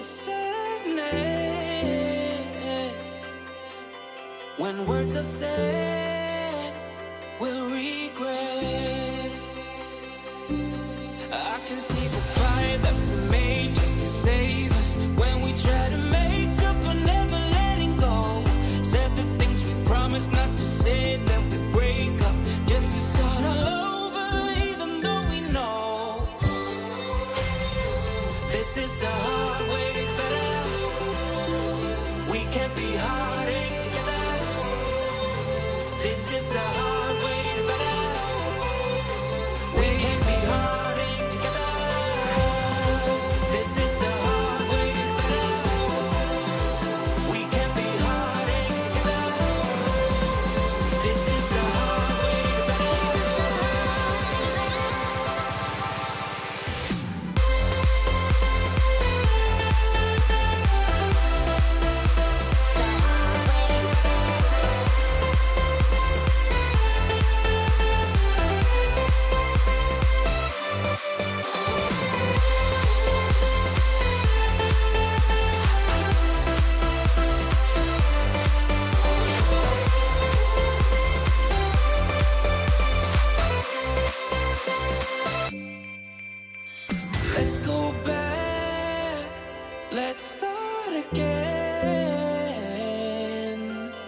sadness. When words are said, we'll regret. I can see the fire that we made just to save us. When we try to make up for never letting go. Said the things we promised not to say, then we break up just to start all over, even though we know this is the hard way better. We can't be heartache together. This is the hard way better. We can't be heartache together. This is the hard way better. We can't be heartache together. This is the hard way better. Let's go back, let's start again,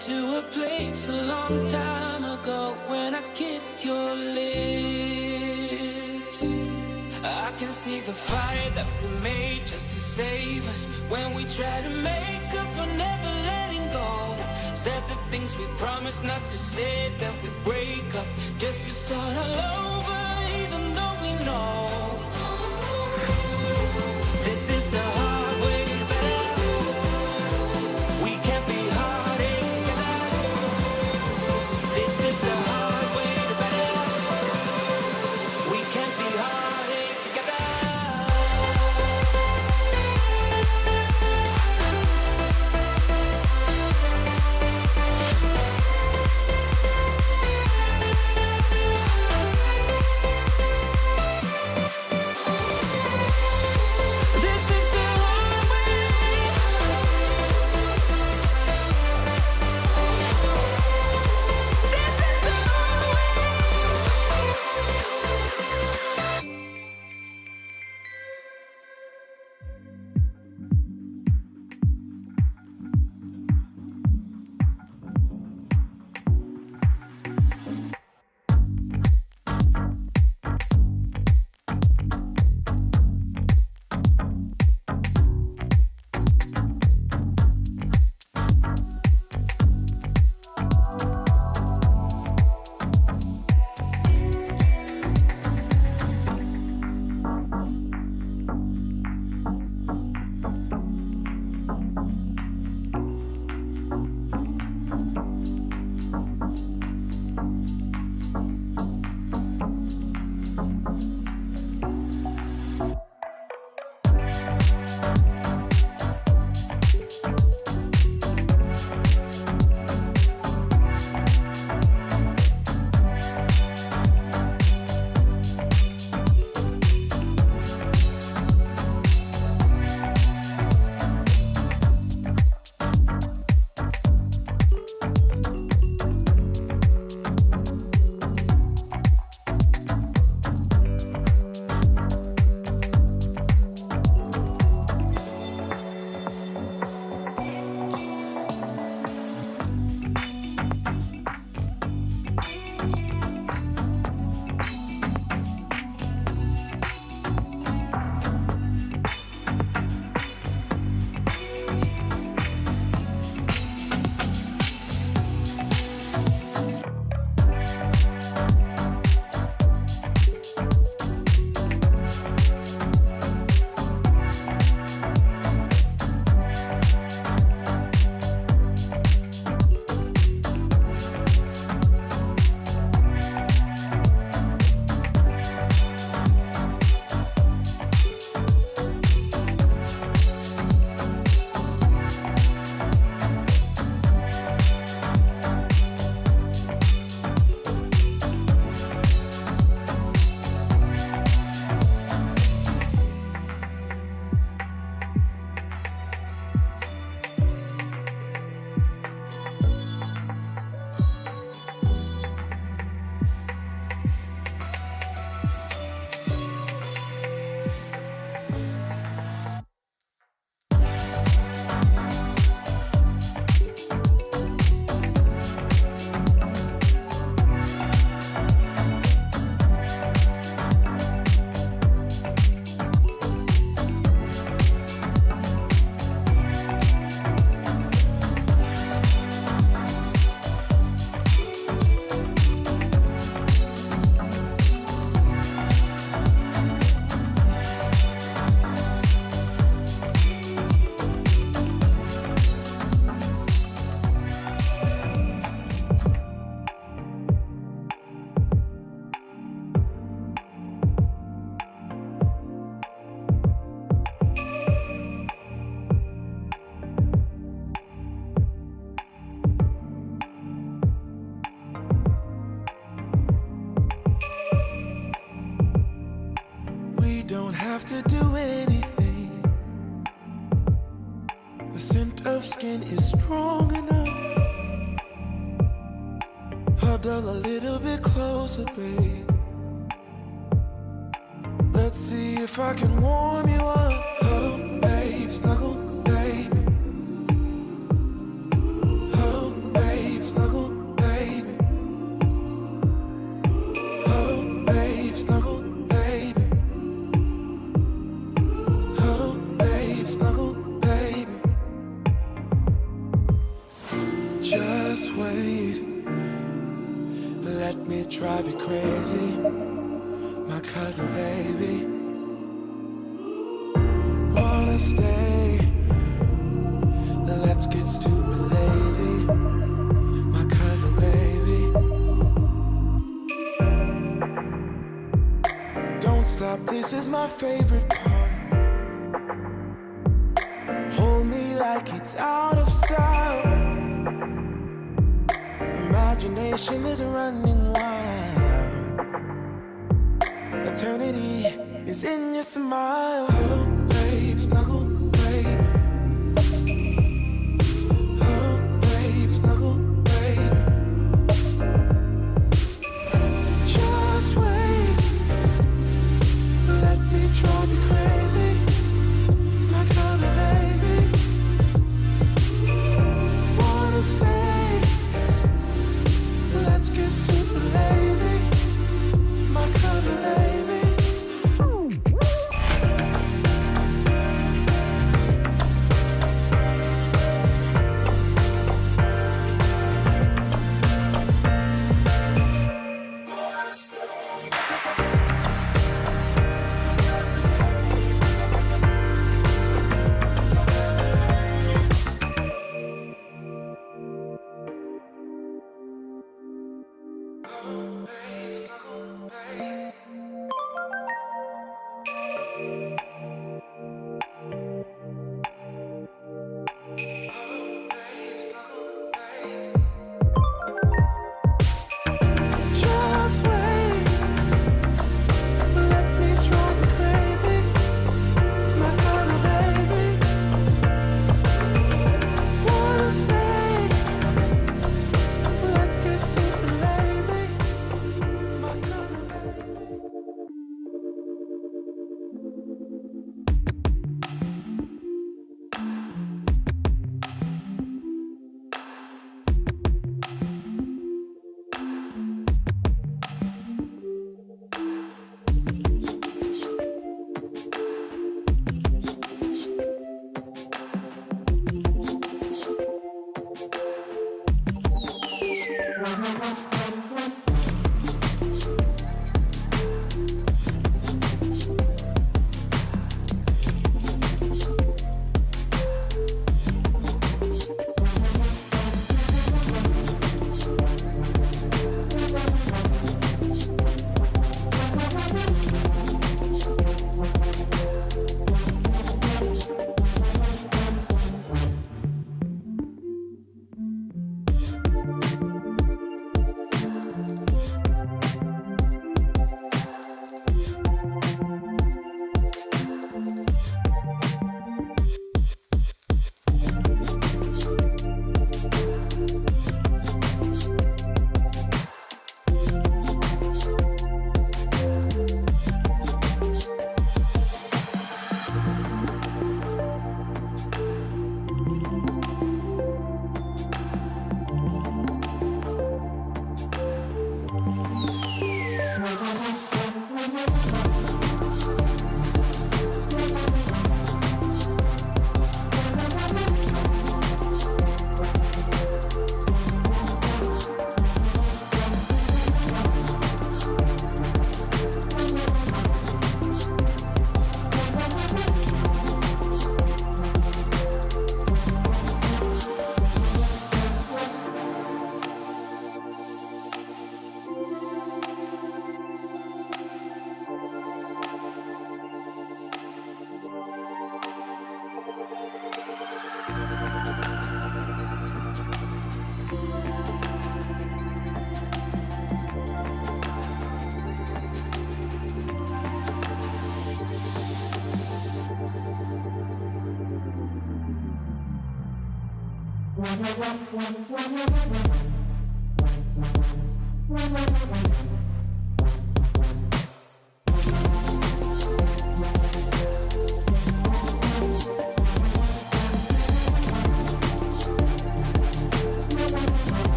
to a place a long time ago when I kissed your lips. I can see the fire that we made just to save us. When we try to make up for never letting go. Said the things we promised not to say, then we break up just to start all over, even though we know this is the hard way better. We can't be heartache together. This is the hard way better. We can't be heartache together. to do anything. The scent of skin is strong enough. Huddle a little bit closer, babe. Let's see if I can warm you up. Huddle, babe, snuggle, baby. Huddle, babe, snuggle, baby. Huddle, babe, snuggle, baby. Huddle, babe, snuggle, baby. Just wait. Let me drive you crazy, my cuddle baby. Wanna stay? Let's get stupid lazy, my cuddle baby. Don't stop, this is my favorite part. Hold me like it's out of style. Imagination is running wild. Eternity is in your smile. Huddle, babe, snuggle, baby. Huddle, babe, snuggle, baby. Just wait. Let me drive you crazy, my cuddle baby. Wanna stay? Let's get stupid lazy, my cuddle baby.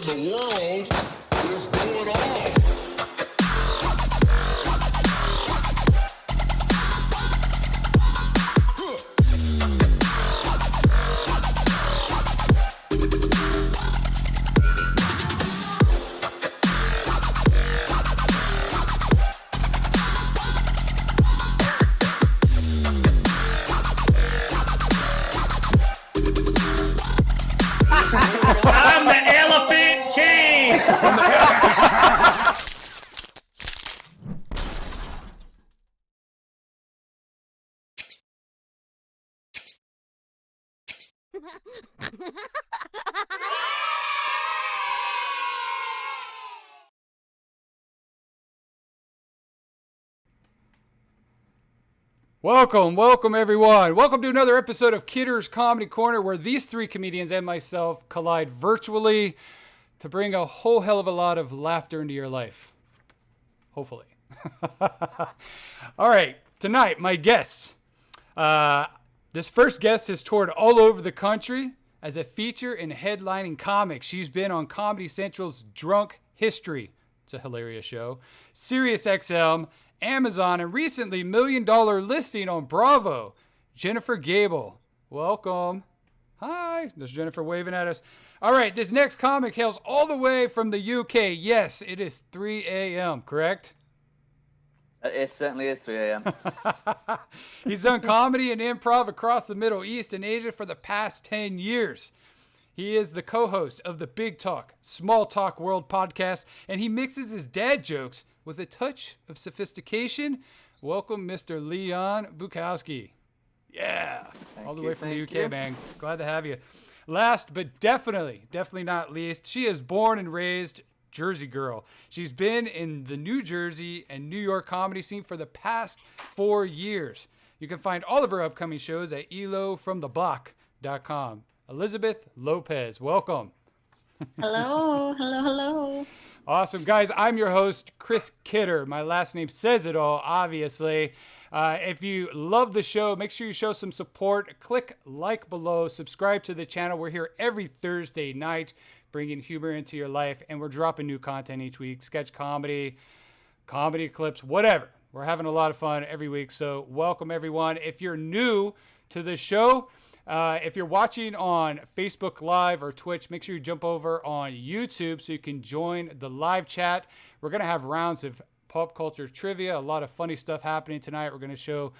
the world is going on? I'm the elephant king. Welcome everyone. Welcome to another episode of Kidder's Comedy Corner, where these three comedians and myself collide virtually to bring a whole hell of a lot of laughter into your life. Hopefully. All right, tonight, my guests. This first guest has toured all over the country as a feature and headlining comic. She's been on Comedy Central's Drunk History. It's a hilarious show. SiriusXM, Amazon, and recently $1 million listing on Bravo. Jennifer Gable. Welcome. Hi. There's Jennifer waving at us. All right, this next comic hails all the way from the UK. Yes, it is 3 a.m., correct? It certainly is 3 a.m. He's done comedy and improv across the Middle East and Asia for the past 10 years. He is the co-host of the Big Talk, Small Talk World podcast, and he mixes his dad jokes with a touch of sophistication. Welcome, Mr. Leon Bukowski. Yeah, all the way from the UK, man. Glad to have you. Last but definitely not least, she is born and raised Jersey girl. She's been in the New Jersey and New York comedy scene for the past 4 years. You can find all of her upcoming shows at elocomedy.com. Elizabeth Lopez, welcome. Hello. Awesome. Guys, I'm your host, Chris Kidder. My last name says it all, obviously. If you love the show, make sure you show some support. Click like below. Subscribe to the channel. We're here every Thursday night, bringing humor into your life, and we're dropping new content each week. Sketch comedy, comedy clips, whatever. We're having a lot of fun every week, so welcome, everyone. If you're new to the show, if you're watching on Facebook Live or Twitch, make sure you jump over on YouTube so you can join the live chat. We're going to have rounds of pop culture trivia, a lot of funny stuff happening tonight. We're going to show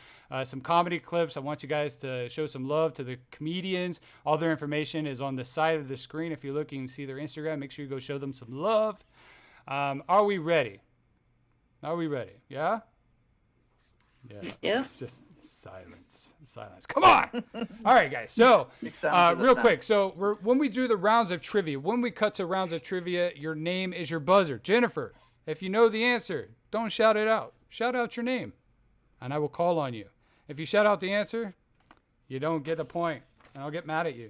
some comedy clips. I want you guys to show some love to the comedians. All their information is on the side of the screen. If you're looking to see their Instagram, make sure you go show them some love. Are we ready? Yeah? Yeah. It's just silence. Come on. All right, guys. So, real quick. So, when we do the rounds of trivia, when we cut to rounds of trivia, your name is your buzzer. Jennifer, if you know the answer, don't shout it out. Shout out your name, and I will call on you. If you shout out the answer, you don't get a point, and I'll get mad at you.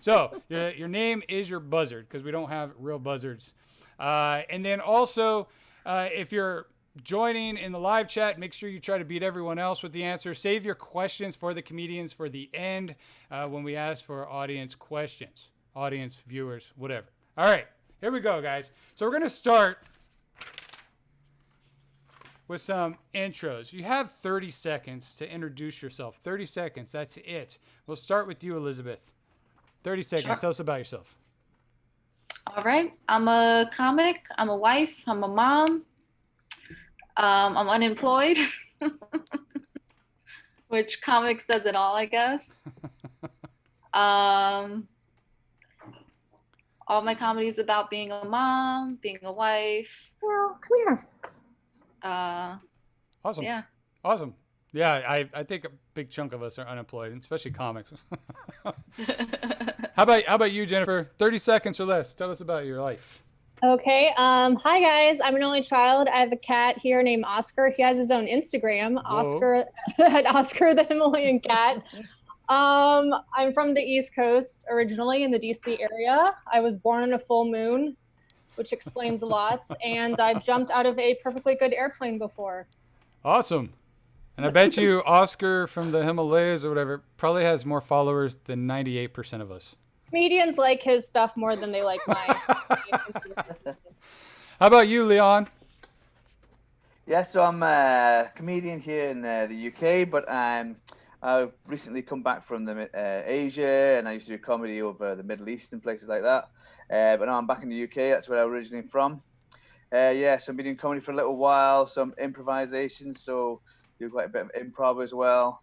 So, your name is your buzzard, because we don't have real buzzards. And then also, if you're joining in the live chat, make sure you try to beat everyone else with the answer. Save your questions for the comedians for the end when we ask for audience questions. Audience, viewers, whatever. All right, here we go, guys. So we're going to start with some intros. You have 30 seconds to introduce yourself. 30 seconds, that's it. We'll start with you, Elizabeth. 30 seconds. Sure. Tell us about yourself. All right. I'm a comic. I'm a wife. I'm a mom. I'm unemployed, which comic says it all, I guess. All my comedy is about being a mom, being a wife. Well, come here. Awesome. Yeah. Awesome. Yeah, I think a big chunk of us are unemployed, especially comics. How about you, Jennifer? 30 seconds or less. Tell us about your life. Okay. Hi guys. I'm an only child. I have a cat here named Oscar. He has his own Instagram, Oscar the Himalayan cat. I'm from the East Coast originally, in the DC area. I was born on a full moon, which explains a lot. And I've jumped out of a perfectly good airplane before. Awesome. And I bet you Oscar from the Himalayas or whatever probably has more followers than 98% of us. Comedians like his stuff more than they like mine. How about you, Leon? Yeah, so I'm a comedian here in the UK, but I've recently come back from Asia, and I used to do comedy over the Middle East and places like that. But now I'm back in the UK. That's where I'm originally from. Yeah, so I've been doing comedy for a little while, some improvisation, so do quite a bit of improv as well.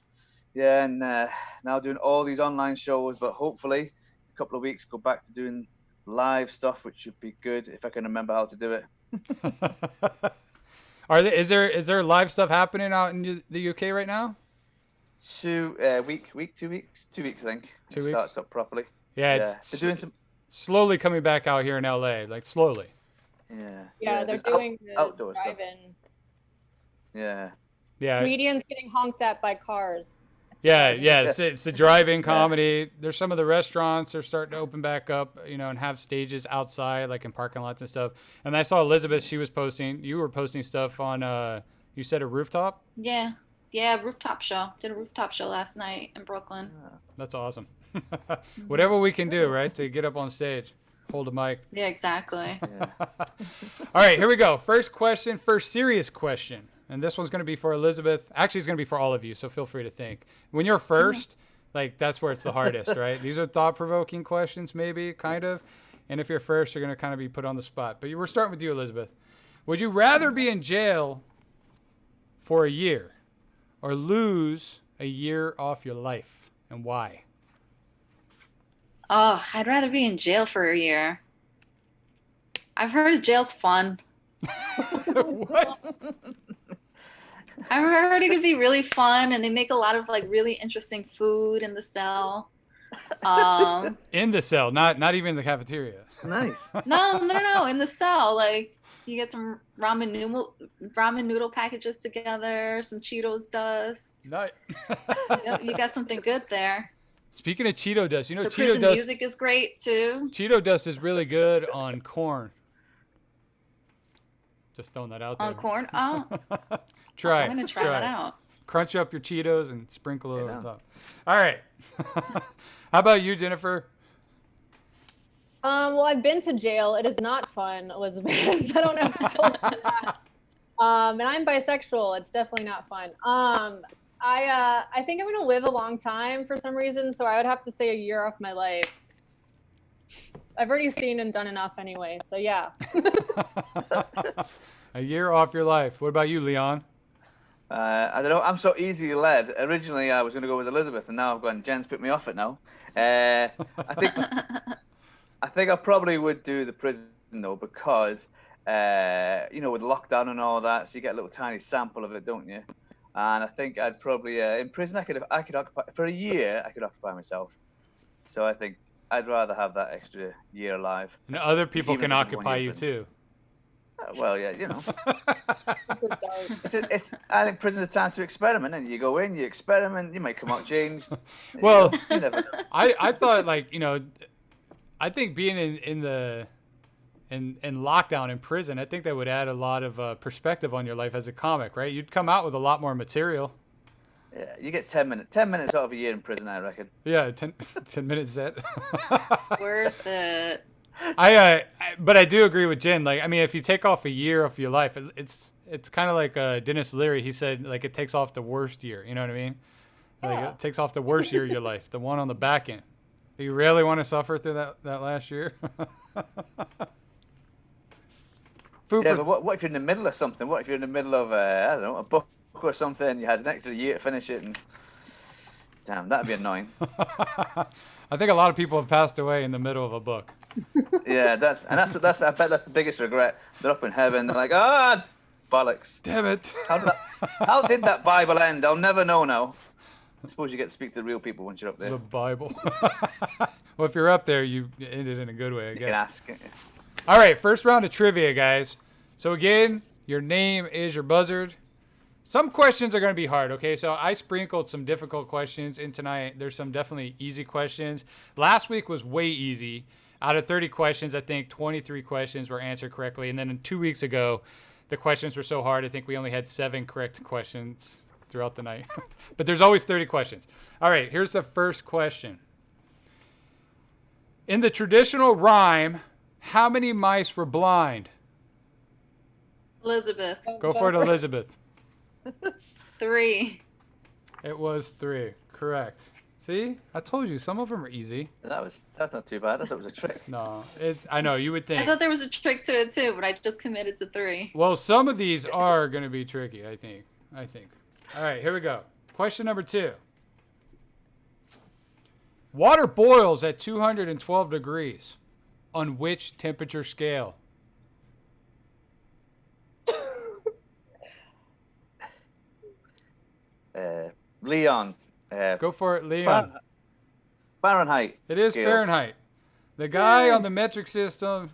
Yeah, and now doing all these online shows, but hopefully in a couple of weeks go back to doing live stuff, which should be good if I can remember how to do it. Is there live stuff happening out in the UK right now? 2 weeks, I think. 2 It weeks? starts up properly. Yeah, They're it's doing some. slowly coming back out here in LA, like slowly. Yeah, they're there's doing the outdoor stuff. drive-in. Yeah. Yeah, Comedians getting honked at by cars. yeah. It's the drive-in comedy. There's some of the restaurants are starting to open back up, and have stages outside, like in parking lots and stuff. And I saw Elizabeth; you were posting stuff on. You said a rooftop. Yeah, rooftop show. Did a rooftop show last night in Brooklyn. That's awesome. Whatever we can do, right, to get up on stage, hold a mic. Yeah, exactly. All right, here we go. First serious question. And this one's going to be for Elizabeth. Actually, it's going to be for all of you, so feel free to think. When you're first, like, that's where it's the hardest, right? These are thought-provoking questions, maybe, kind of. And if you're first, you're going to kind of be put on the spot. But we're starting with you, Elizabeth. Would you rather be in jail for a year or lose a year off your life? And why? Oh, I'd rather be in jail for a year. I've heard jail's fun. What? I've heard it could be really fun, and they make a lot of like really interesting food in the cell. In the cell, not even in the cafeteria. Nice. No, in the cell. Like you get some ramen noodle packages together, some Cheetos dust. Nice. You got something good there. Speaking of Cheeto dust, The Cheeto prison dust. music is great too. Cheeto dust is really good on corn. Just throwing that out there. On corn? Oh, Try I'm it. gonna try that out. Crunch up your Cheetos and sprinkle it over the top. All right. How about you, Jennifer? Well, I've been to jail. It is not fun, Elizabeth. I don't know if I told you that. And I'm bisexual. It's definitely not fun. I think I'm gonna live a long time for some reason, so I would have to say a year off my life. I've already seen and done enough anyway, so yeah. A year off your life. What about you, Leon? I don't know. I'm so easily led. Originally, I was going to go with Elizabeth, and now I've gone. Jen's put me off it now. I think I probably would do the prison though, because with lockdown and all that, so you get a little tiny sample of it, don't you? And I think I'd probably in prison I could occupy for a year. I could occupy myself. So I think I'd rather have that extra year alive. And other people Even can if it's 1 occupy year you prison. too. Well, yeah, I think prison's a time to experiment, and you go in, you experiment, you might come out changed. Well, you never know. I thought I think being in lockdown in prison, I think that would add a lot of perspective on your life as a comic, right? You'd come out with a lot more material. Yeah, you get 10 minutes out of a year in prison, I reckon. Yeah, 10 minutes set. Worth it. But I do agree with Jen. Like, I mean, if you take off a year of your life, it's kind of like Dennis Leary. He said, like, it takes off the worst year. You know what I mean? Like, it takes off the worst year of your life, the one on the back end. Do you really want to suffer through that last year? But what if you're in the middle of something? What if you're in the middle of, I don't know, a book or something? You had an extra year to finish it, and damn, that'd be annoying. I think a lot of people have passed away in the middle of a book. Yeah, that's I bet that's the biggest regret. They're up in heaven, they're like, bollocks. Damn it. How did that Bible end? I'll never know now. I suppose you get to speak to the real people once you're up there. The Bible. Well, if you're up there, you ended in a good way, I You guess. can ask. All right, first round of trivia, guys. So again, your name is your buzzard. Some questions are going to be hard, okay? So I sprinkled some difficult questions in tonight. There's some definitely easy questions. Last week was way easy. Out of 30 questions, I think 23 questions were answered correctly. And then 2 weeks ago, the questions were so hard, I think we only had 7 correct questions throughout the night. But there's always 30 questions. All right, here's the first question. In the traditional rhyme, how many mice were blind? Elizabeth. Go for it, Elizabeth. 3. It was 3. Correct. See? I told you, some of them are easy. That's not too bad. I thought it was a trick. No, I know, you would I think. thought there was a trick to it too, but I just committed to 3. Well, some of these are going to be tricky, I think. All right, here we go. Question number 2. Water boils at 212 degrees. On which temperature scale? Leon. Go for it, Leon. Fahrenheit. It is scale. Fahrenheit. The guy on the metric system.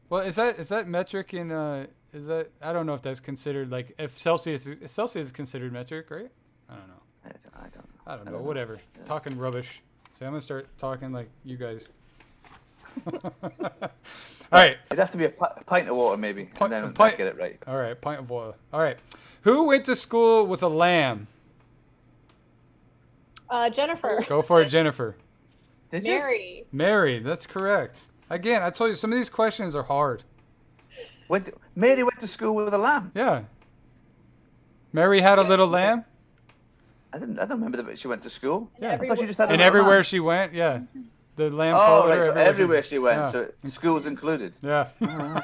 Well, is that metric in is that, I don't know if that's considered, like, if Celsius is considered metric, right? I don't know. I don't know. Whatever. Yeah. Talking rubbish. So I'm gonna start talking like you guys. All right. It'd have to be a pint of water, maybe, and then get it right. All right, pint of water. All right. Who went to school with a lamb? Jennifer. Go for it, Jennifer. Did you? Mary. Mary, that's correct. Again, I told you some of these questions are hard. Mary went to school with a lamb. Yeah. Mary had a little lamb. I don't remember that she went to school. Yeah. I thought she just had a And little everywhere lamb. she went, yeah. The lamb Oh, followed right, her so everywhere she went, yeah. so school's included. Yeah. Girls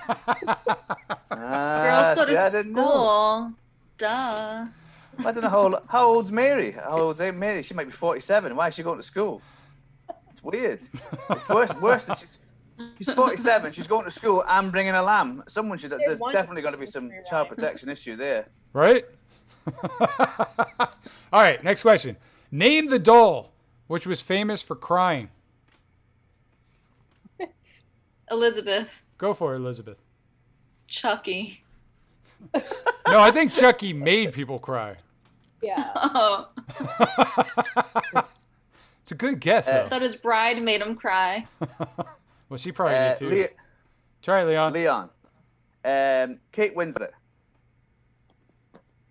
go see, I to didn't know. school. Duh. I don't know how old's Mary. How old's Mary? She might be 47. Why is she going to school? It's weird. It's worse than she's 47. She's going to school and bringing a lamb. There's definitely going to be some child protection issue there. Right? All right, next question. Name the doll which was famous for crying. Elizabeth. Go for it, Elizabeth. Chucky. No, I think Chucky made people cry. Yeah. Oh. It's a good guess, though. I thought his bride made him cry. Well, she probably did too. Try it, Leon. Leon. Kate Winslet.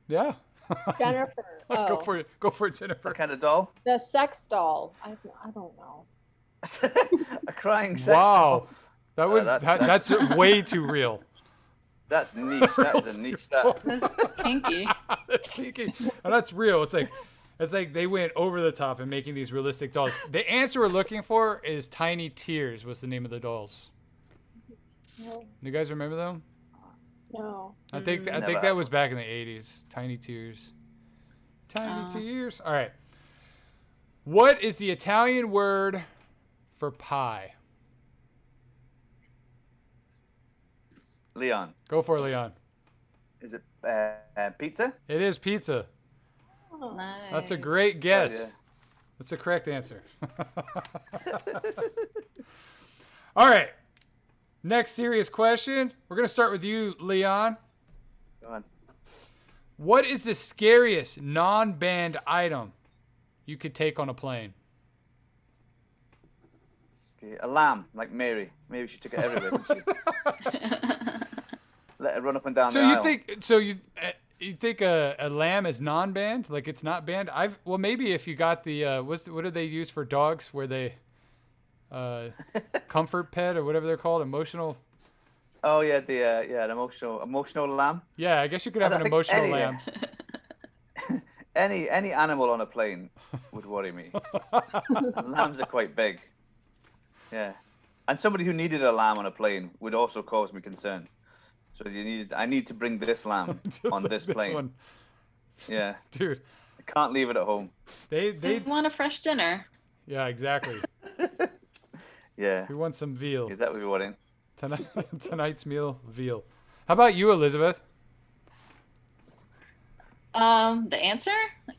Jennifer. Go Oh. for it. Go for it, Jennifer. What kind of doll? The sex doll. I don't know. A crying sex Wow. doll. That's way too real. That's niche. That is a niche stuff. That's kinky. That's kinky. And that's real. It's like they went over the top in making these realistic dolls. The answer we're looking for is Tiny Tears was the name of the dolls. No. You guys remember them? No. I think that was back in the 80s. Tiny Tears. Tiny Tears. All right. What is the Italian word for pie? Leon. Go for it, Leon. Is it pizza? It is pizza. Oh. Nice. That's a great guess. Oh, yeah. That's the correct answer. All right. Next serious question. We're going to start with you, Leon. Go on. What is the scariest non-banned item you could take on a plane? Okay, a lamb, like Mary. Maybe she took it everywhere, didn't she? Let it run up and down the aisle. You think a lamb is non-banned? Like it's not banned? Maybe if you got the what do they use for dogs where they comfort pet or whatever they're called, emotional. Oh yeah, an emotional lamb. Yeah, I guess you could have an emotional lamb. Any animal on a plane would worry me. Lambs are quite big. Yeah, and somebody who needed a lamb on a plane would also cause me concern. So I need to bring this lamb on this plane. One. Yeah, dude, I can't leave it at home. They want a fresh dinner. Yeah, exactly. Yeah. We want some veal. Is that what we want in? Tonight's meal, veal. How about you, Elizabeth? The answer?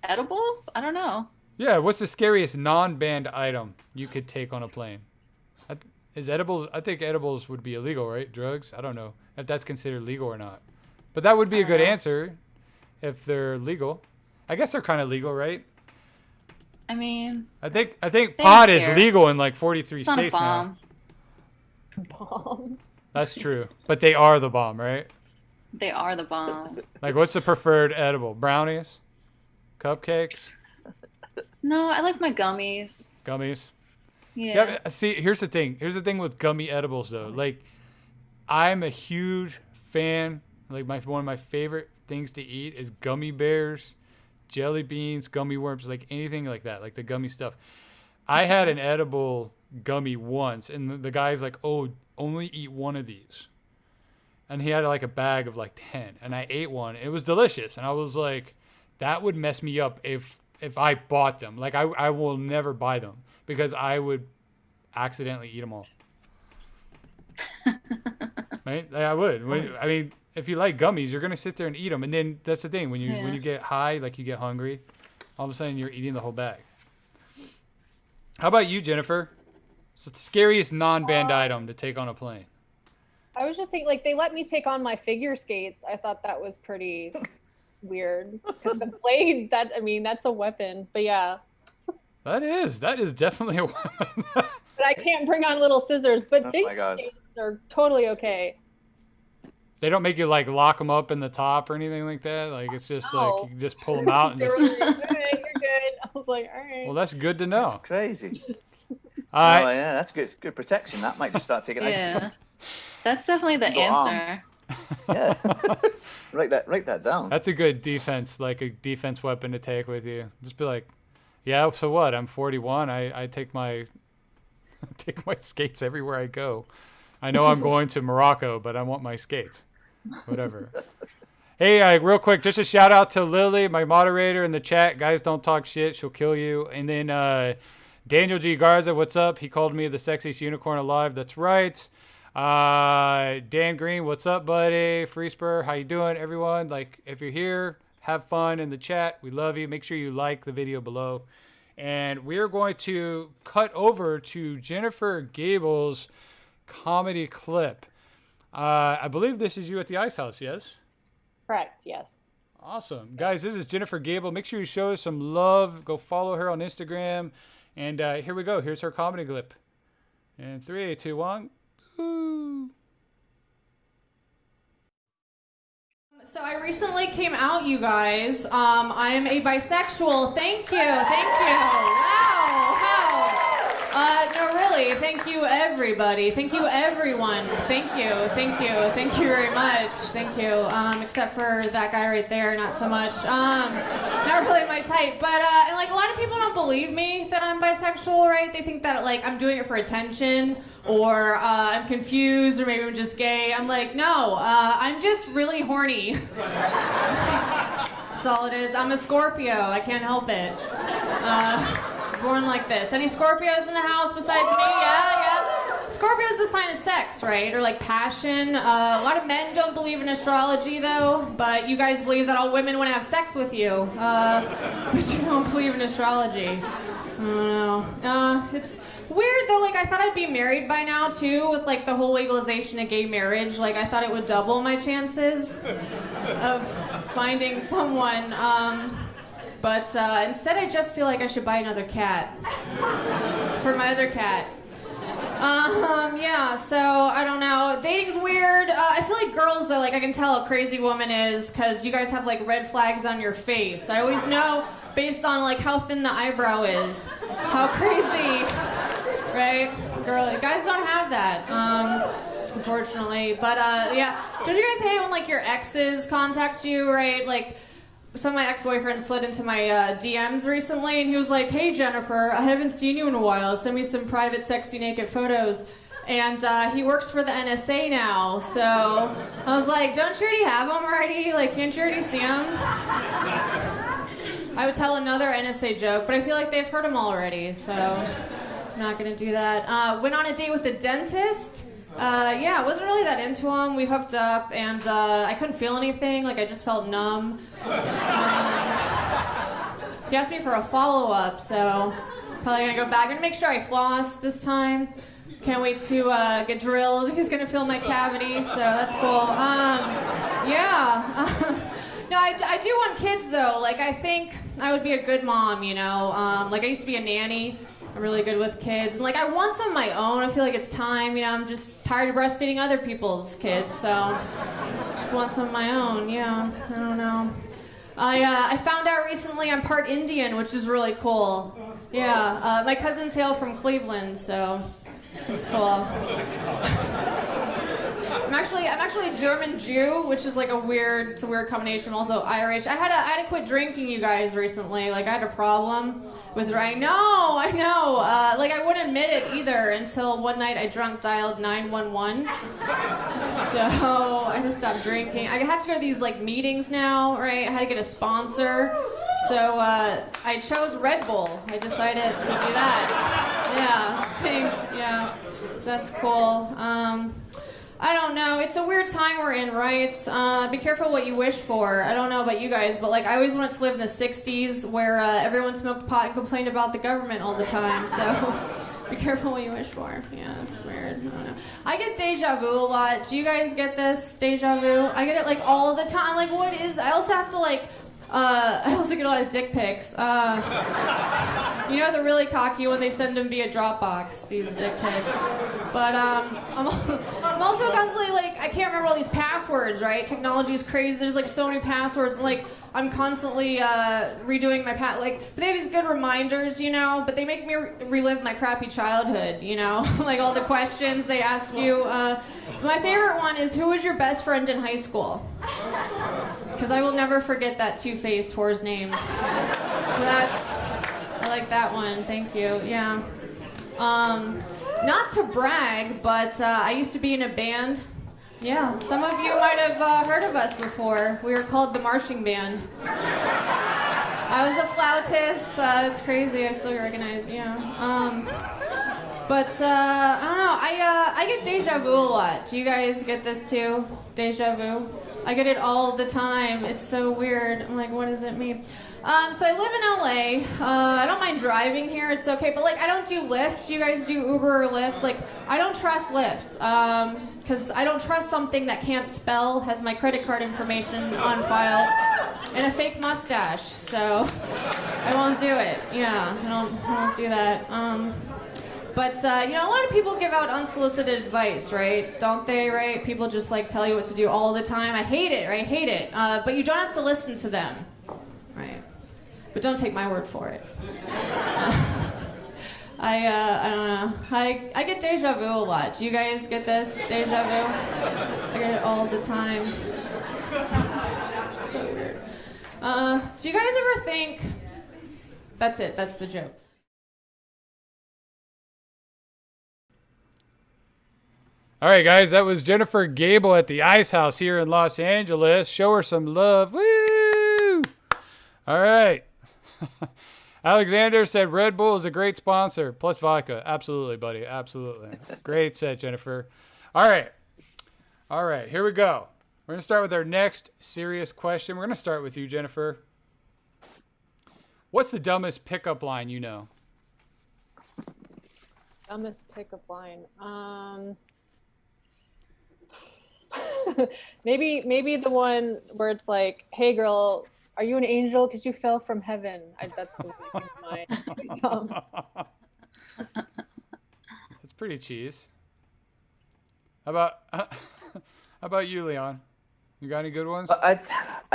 Edibles? I don't know. Yeah, what's the scariest non-banned item you could take on a plane? Is edibles? I think edibles would be illegal, right? Drugs? I don't know if that's considered legal or not. But that would be a good answer if they're legal. I guess they're kind of legal, right? I mean, I think pot is legal in like 43 states now. Bomb. That's true. But they are the bomb, right? They are the bomb. Like, what's the preferred edible? Brownies? Cupcakes? No, I like my gummies. Gummies? Yeah. See, here's the thing. Here's the thing with gummy edibles, though. Like, I'm a huge fan. Like, one of my favorite things to eat is gummy bears, jelly beans, gummy worms, like anything like that, like the gummy stuff. I had an edible gummy once, and the guy's like, "Oh, only eat one of these." And he had like a bag of like 10, and I ate one. It was delicious, and I was like, that would mess me up if I bought them. Like, I will never buy them because I would accidentally eat them all. Right? Like, I would. I mean, if you like gummies, you're gonna sit there and eat them, and then that's the thing. When you get high, like you get hungry, all of a sudden you're eating the whole bag. How about you, Jennifer? What's the scariest non-banned item to take on a plane? I was just thinking, like, they let me take on my figure skates. I thought that was pretty weird. The blade, that's a weapon. But yeah. That is definitely a weapon. But I can't bring on little scissors. But figure skates are totally okay. They don't make you like lock them up in the top or anything like that. Like, it's just like you just pull them out and just. Like, all right, you're good. I was like, all right. Well, that's good to know. That's crazy. Oh yeah, that's good. Good protection. That might just start taking ice. That's definitely the answer. Yeah. write that down. That's a good defense, like a defense weapon to take with you. Just be like, yeah, so what? I'm 41. I take my skates everywhere I go. I know I'm going to Morocco, but I want my skates. Whatever. Hey, real quick, just a shout out to Lily, my moderator in the chat. Guys, don't talk shit. She'll kill you. And then Daniel G. Garza, what's up? He called me the sexiest unicorn alive. That's right. Dan Green, what's up, buddy? Free Spur, how you doing, everyone? Like, if you're here, have fun in the chat. We love you. Make sure you like the video below. And we're going to cut over to Jennifer Gable's comedy clip. I believe this is you at the Ice House, yes? Correct, yes. Awesome. Guys, this is Jennifer Gable. Make sure you show her some love. Go follow her on Instagram. And here we go. Here's her comedy clip. And 3, 2, 1. Ooh. So I recently came out, you guys. I am a bisexual. Thank you. Wow. No, really. Thank you, everybody. Thank you, everyone. Thank you very much. Thank you. Except for that guy right there, not so much. Not really my type. But and like a lot of people don't believe me that I'm bisexual, right? They think that like I'm doing it for attention, or I'm confused, or maybe I'm just gay. I'm like, no, I'm just really horny. That's all it is. I'm a Scorpio. I can't help it. Born like this. Any Scorpios in the house besides me? Yeah. Scorpio is the sign of sex, right? Or like passion. A lot of men don't believe in astrology though, but you guys believe that all women want to have sex with you. But you don't believe in astrology. I don't know. It's weird though, like I thought I'd be married by now too, with like the whole legalization of gay marriage. Like I thought it would double my chances of finding someone. But instead I just feel like I should buy another cat for my other cat. Yeah, so I don't know. Dating's weird. I feel like girls though, like I can tell a crazy woman is because you guys have like red flags on your face. I always know based on like how thin the eyebrow is, how crazy, right? Guys don't have that, unfortunately. But yeah, don't you guys hate when like your exes contact you, right? Like, some of my ex-boyfriends slid into my DMs recently, and he was like, "Hey Jennifer, I haven't seen you in a while. Send me some private, sexy, naked photos." And he works for the NSA now, so I was like, "Don't you already have them already? Like, can't you already see them?" I would tell another NSA joke, but I feel like they've heard them already, so I'm not gonna do that. Went on a date with a dentist. Yeah, I wasn't really that into him. We hooked up, and I couldn't feel anything. Like, I just felt numb. He asked me for a follow-up, so probably gonna go back. I'm gonna make sure I floss this time. Can't wait to get drilled. He's gonna fill my cavity, so that's cool. Yeah. No, I do want kids, though. Like, I think I would be a good mom, you know? Like, I used to be a nanny. I'm really good with kids. And like, I want some of my own. I feel like it's time, you know, I'm just tired of breastfeeding other people's kids, so just want some of my own, yeah, I don't know. I found out recently I'm part Indian, which is really cool. Yeah, my cousins hail from Cleveland, so it's cool. I'm actually German Jew, which is like it's a weird combination. I'm also Irish. I had to quit drinking, you guys, recently. Like I had a problem with. I know. Like I wouldn't admit it either until one night I drunk dialed 911. So I just stopped drinking. I have to go to these like meetings now, right? I had to get a sponsor. So I chose Red Bull. I decided to do that. Yeah, thanks. Yeah, so that's cool. I don't know. It's a weird time we're in, right? Be careful what you wish for. I don't know about you guys, but like I always wanted to live in the 60s where everyone smoked pot and complained about the government all the time. So be careful what you wish for. Yeah, it's weird. I don't know. I get deja vu a lot. Do you guys get this deja vu? I get it like all the time. Like what is? I also have to like. I also get a lot of dick pics. You know, they're really cocky when they send them via Dropbox, these dick pics. But I'm also constantly like, I can't remember all these passwords, right? Technology is crazy. There's like so many passwords. Like, I'm constantly redoing my but they have these good reminders, you know, but they make me relive my crappy childhood, you know? Like all the questions they ask you. My favorite one is, who was your best friend in high school? Because I will never forget that two-faced whore's name. So I like that one. Thank you. Yeah. Not to brag, but I used to be in a band. Yeah, some of you might have heard of us before. We were called the Marching Band. I was a flautist. It's crazy. I still recognize. Yeah. But I don't know. I get deja vu a lot. Do you guys get this too? Deja vu? I get it all the time. It's so weird. I'm like, what does it mean? So I live in LA. I don't mind driving here. It's okay. But like, I don't do Lyft. Do you guys do Uber or Lyft? Like, I don't trust Lyft. Because I don't trust something that can't spell, has my credit card information on file, and a fake mustache. So I won't do it. Yeah, I won't do that. But, you know, a lot of people give out unsolicited advice, right? Don't they, right? People just, like, tell you what to do all the time. I hate it, right? Hate it. But you don't have to listen to them, right? But don't take my word for it. I don't know. I get deja vu a lot. Do you guys get this? Deja vu? I get it all the time. So weird. Do you guys ever think... That's it. That's the joke. All right, guys, that was Jennifer Gable at the Ice House here in Los Angeles. Show her some love. Woo! All right. Alexander said Red Bull is a great sponsor, plus vodka. Absolutely, buddy. Absolutely. Great set, Jennifer. All right. All right, here we go. We're going to start with our next serious question. We're going to start with you, Jennifer. What's the dumbest pickup line you know? Dumbest pickup line. Maybe the one where it's like, "Hey girl, are you an angel? Because you fell from heaven." That's the one that came to mind. That's pretty cheese. How about you, Leon? You got any good ones? I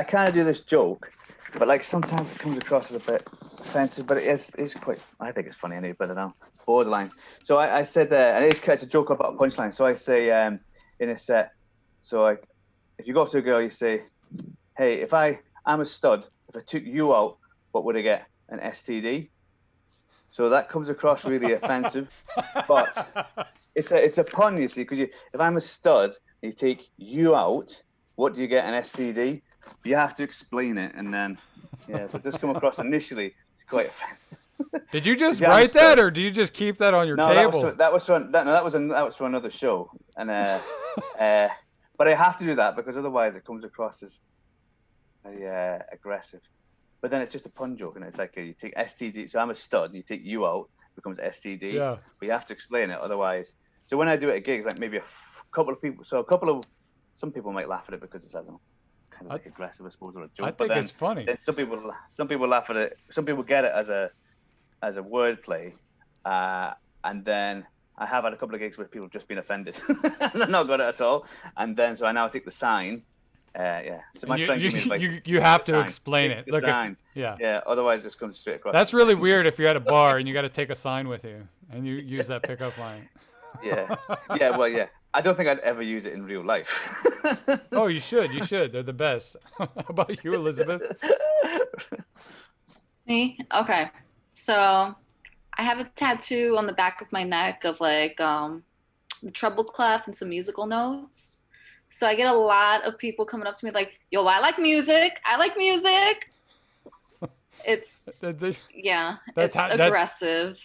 kind of do this joke, but like sometimes it comes across as a bit offensive, but it's quite. I think it's funny anyway. But I don't know, borderline. So I said, and it's a joke about a punchline. So I say in a set. So like, if you go up to a girl, you say, "Hey, I'm a stud. If I took you out, what would I get? An STD?" So that comes across really offensive, but it's a pun, you see, because if I'm a stud, and you take you out, what do you get? An STD? You have to explain it, and then so it does come across initially quite offensive. Did you just write that, or do you just keep that on your table? That was for another show, and but I have to do that because otherwise it comes across as very aggressive. But then it's just a pun joke, and it's like you take STD. So I'm a stud, and you take you out, it becomes STD. Yeah. But you have to explain it, otherwise. So when I do it at gigs, like maybe a couple of people. So some people might laugh at it because it's kind of like aggressive, I suppose, or a joke. I think it's funny. Then some people laugh at it. Some people get it as a wordplay, and then I have had a couple of gigs where people have just been offended and I've not got it at all. And then so I now take the sign Yeah. So And my friend gave me advice. you have to Sign. explain Take it. the Look, sign. yeah. Yeah. Otherwise, it's comes straight across. That's really weird if you're at a bar and you got to take a sign with you and you use that pickup line. Yeah. Yeah. Well, yeah. I don't think I'd ever use it in real life. Oh, you should. You should. They're the best. How about you, Elizabeth? Me? Okay. So I have a tattoo on the back of my neck of like the treble clef and some musical notes. So I get a lot of people coming up to me like, yo, I like music. I like music. It's yeah, That's it's aggressive.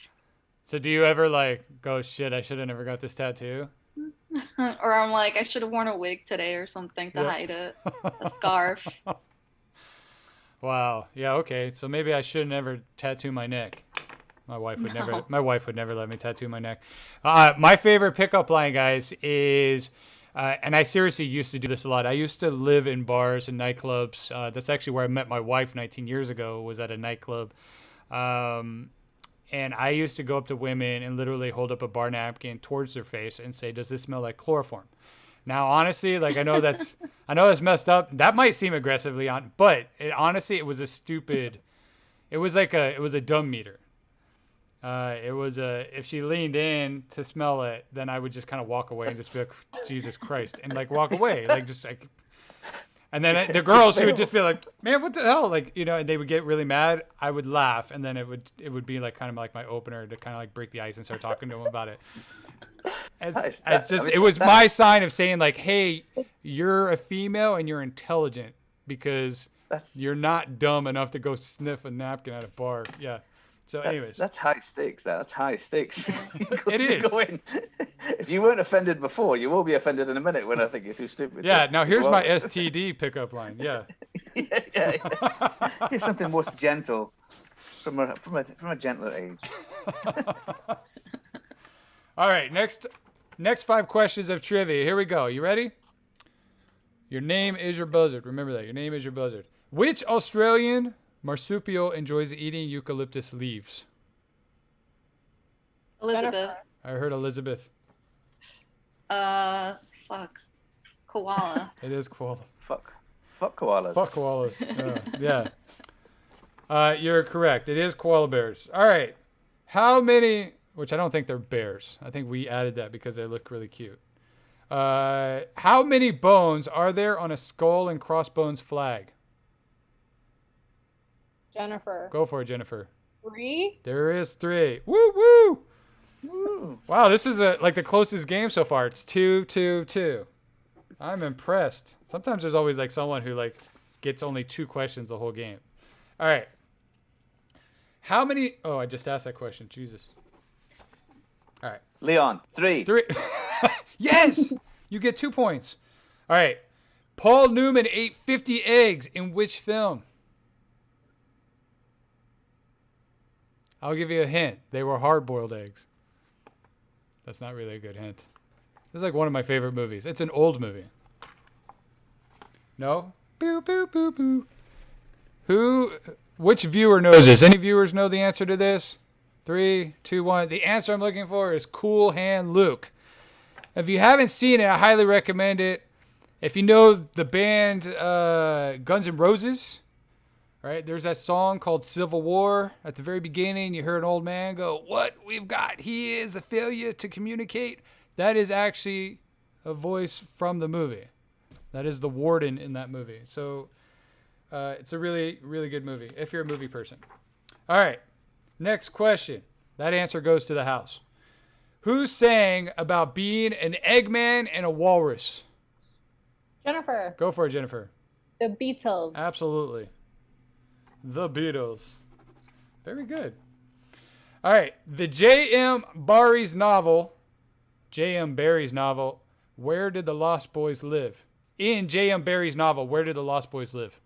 So do you ever like go, shit, I should have never got this tattoo? Or I'm like, I should have worn a wig today or something to hide it. A scarf. Wow. Yeah, okay. So maybe I shouldn't ever tattoo my neck. My wife would never let me tattoo my neck. My favorite pickup line, guys, is and I seriously used to do this a lot. I used to live in bars and nightclubs. That's actually where I met my wife 19 years ago, was at a nightclub. And I used to go up to women and literally hold up a bar napkin towards their face and say, "Does this smell like chloroform?" Now, honestly, like I know that's messed up. That might seem aggressively but honestly, it was a dumb meter. If she leaned in to smell it, then I would just kind of walk away and just be like, Jesus Christ, and like walk away, like just like. And then the girls who would just be like, man, what the hell? Like, you know, and they would get really mad. I would laugh. And then it would be like kind of like my opener to kind of like break the ice and start talking to them about it. It was my sign of saying like, hey, you're a female and you're intelligent because you're not dumb enough to go sniff a napkin at a bar. Yeah. So anyways. That's high stakes. That's high stakes. It is. If you weren't offended before, you will be offended in a minute when I think you're too stupid. Yeah, now here's my STD pickup line. Yeah. yeah. Here's something more gentle from a gentler age. All right, next 5 questions of trivia. Here we go. You ready? Your name is your buzzard. Remember that. Your name is your buzzard. Which Australian marsupial enjoys eating eucalyptus leaves? Elizabeth. I heard Elizabeth. Fuck. Koala. It is koala. Fuck koalas. Fuck koalas. Yeah. You're correct. It is koala bears. All right. How many, which I don't think they're bears. I think we added that because they look really cute. How many bones are there on a skull and crossbones flag? Jennifer. Go for it, Jennifer. 3? There is 3. Woo woo! Woo. Wow, this is like the closest game so far. It's 2-2-2. I'm impressed. Sometimes there's always like someone who like gets only 2 questions the whole game. All right. How many? Oh, I just asked that question. Jesus. All right. Leon, 3. 3. Yes! You get 2 points. All right. Paul Newman ate 50 eggs in which film? I'll give you a hint. They were hard-boiled eggs. That's not really a good hint. This is like one of my favorite movies. It's an old movie. No? Boo, boo, boo, boo. Which viewer knows this? Any viewers know the answer to this? 3, 2, 1. The answer I'm looking for is Cool Hand Luke. If you haven't seen it, I highly recommend it. If you know the band Guns N' Roses, right? There's that song called Civil War. At the very beginning, you heard an old man go, "What we've got here is a failure to communicate." That is actually a voice from the movie. That is the warden in that movie. So it's a really, really good movie if you're a movie person. All right. Next question. That answer goes to the house. Who sang about being an Eggman and a walrus? Jennifer. Go for it, Jennifer. The Beatles. Absolutely. The Beatles. Very good. All right. The J.M. Barrie's novel, Where Did the Lost Boys Live? In J.M. Barrie's novel, Where Did the Lost Boys Live?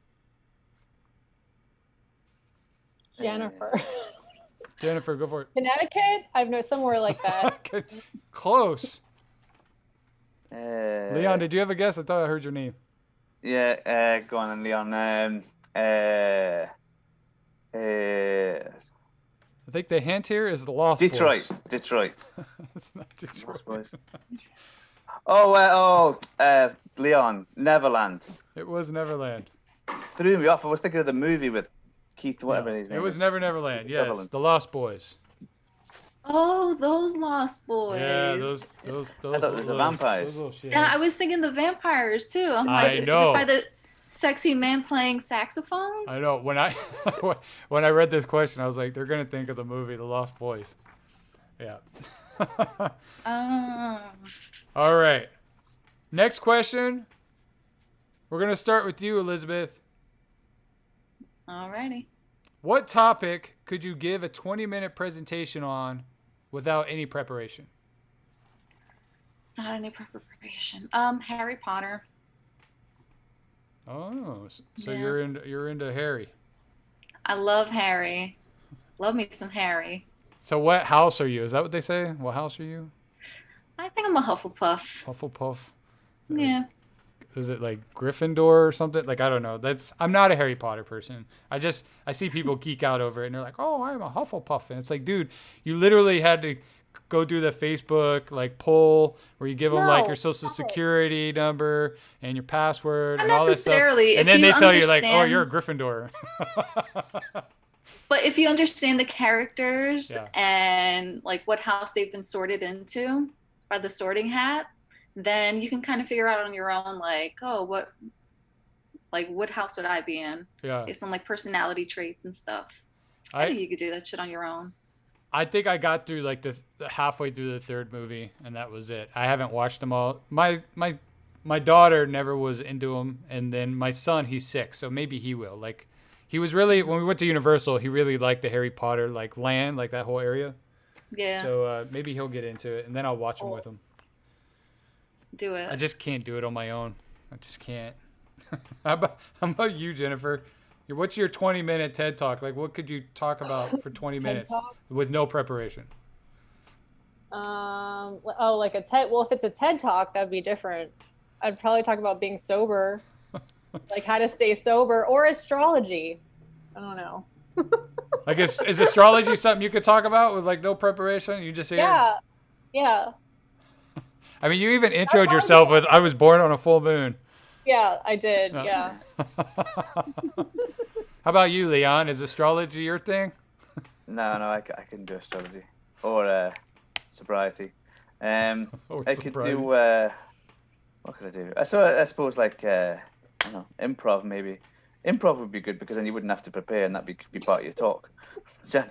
Jennifer. Jennifer, go for it. Connecticut? I know somewhere like that. Close. Leon, did you have a guess? I thought I heard your name. Yeah, go on, Leon. I think the hint here is the Lost Boys. Detroit. It's not Detroit. Lost Boys. Leon, Neverland. It was Neverland. Threw me off. I was thinking of the movie with Keith, whatever No, his name it was is. Neverland. Yes, Sutherland. The Lost Boys. Oh, those Lost Boys. Yeah, those. I thought it was the vampires. Those little shit. Yeah, I was thinking the vampires too. I'm I like, know. is it by the sexy man playing saxophone? I know. When I when I read this question, I was like, they're gonna think of the movie The Lost Boys. Yeah. Oh. All right. Next question. We're gonna start with you, Elizabeth. Alrighty. What topic could you give a 20-minute presentation on without any preparation? Not any preparation. Harry Potter. Oh, so Yeah. you're into Harry. I love Harry. Love me some Harry. So what house are you? Is that what they say? What house are you? I think I'm a Hufflepuff. Hufflepuff. Yeah. Is it like Gryffindor or something? Like, I don't know. I'm not a Harry Potter person. I see people geek out over it and they're like, oh, I'm a Hufflepuff. And it's like, dude, you literally had to go do the Facebook like poll where you give them like your social security number and your password and all this stuff. necessarily. And If then you they tell you like, oh, understand- you're a Gryffindor. But if you understand the characters Yeah. and like what house they've been sorted into by the sorting hat, then you can kind of figure out on your own, like, oh, what house would I be in? Yeah. Based on like personality traits and stuff. I think you could do that shit on your own. I think I got through like the halfway through the third movie and that was it. I haven't watched them all. My daughter never was into them, and then my son, he's 6, so maybe he will. Like, he was really, when we went to Universal, he really liked the Harry Potter like land, like that whole area. Yeah. So maybe he'll get into it, and then I'll watch them with him. Do it. I just can't do it on my own. I just can't. How about you, Jennifer? What's your 20-minute TED Talk? Like, what could you talk about for 20 minutes Talk? with no preparation? Like a TED. Well, if it's a TED Talk, that'd be different. I'd probably talk about being sober, like how to stay sober, or astrology. I don't know. Like, is astrology something you could talk about with like no preparation? You just say, Yeah. I mean, you even introed yourself with, I was born on a full moon. Yeah, I did. Yeah. How about you, Leon? Is astrology your thing? No, I can do astrology or sobriety. I could do. What could I do? I suppose like I don't know, improv maybe. Improv would be good because then you wouldn't have to prepare, and that'd be part of your talk. So,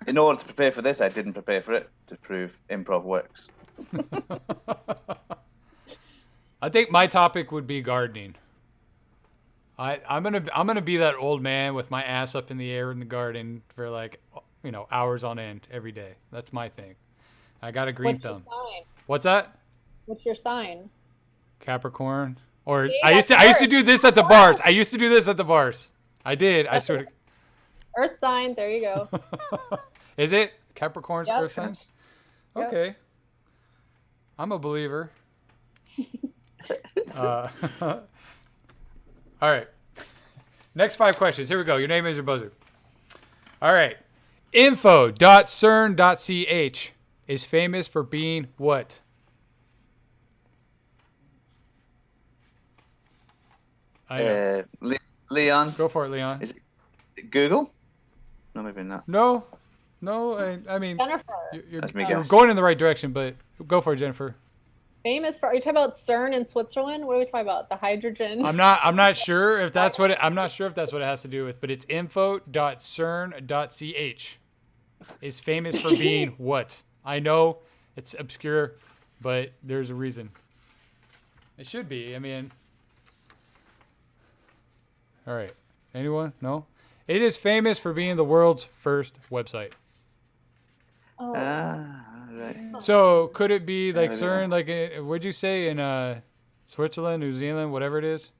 in order to prepare for this, I didn't prepare for it to prove improv works. I think my topic would be gardening. I'm gonna be that old man with my ass up in the air in the garden for like, hours on end every day. That's my thing. I got a green thumb. Sign? What's that? What's your sign? Capricorn. Or See, I used to do this at the bars. I did. I sort of. Earth sign. There you go. Is it Capricorn's Yep. Earth sign? Yep. Okay. I'm a believer. All right. Next 5 questions. Here we go. Your name is your buzzer. All right. Info.cern.ch is famous for being what? I know. Leon. Go for it, Leon. Is it Google? No, maybe not. No. I mean, Jennifer. That's me you're guess. going in the right direction, but go for it, Jennifer. Famous for? Are you talking about CERN in Switzerland? What are we talking about? The hydrogen? I'm not sure if that's what it has to do with, but it's info.cern.ch is famous for being what? I know it's obscure, but there's a reason. It should be. I mean, all right. Anyone? No? It is famous for being the world's first website. Oh. Right. So could it be like Yeah, CERN, like, what'd you say, in Switzerland, New Zealand, whatever it is?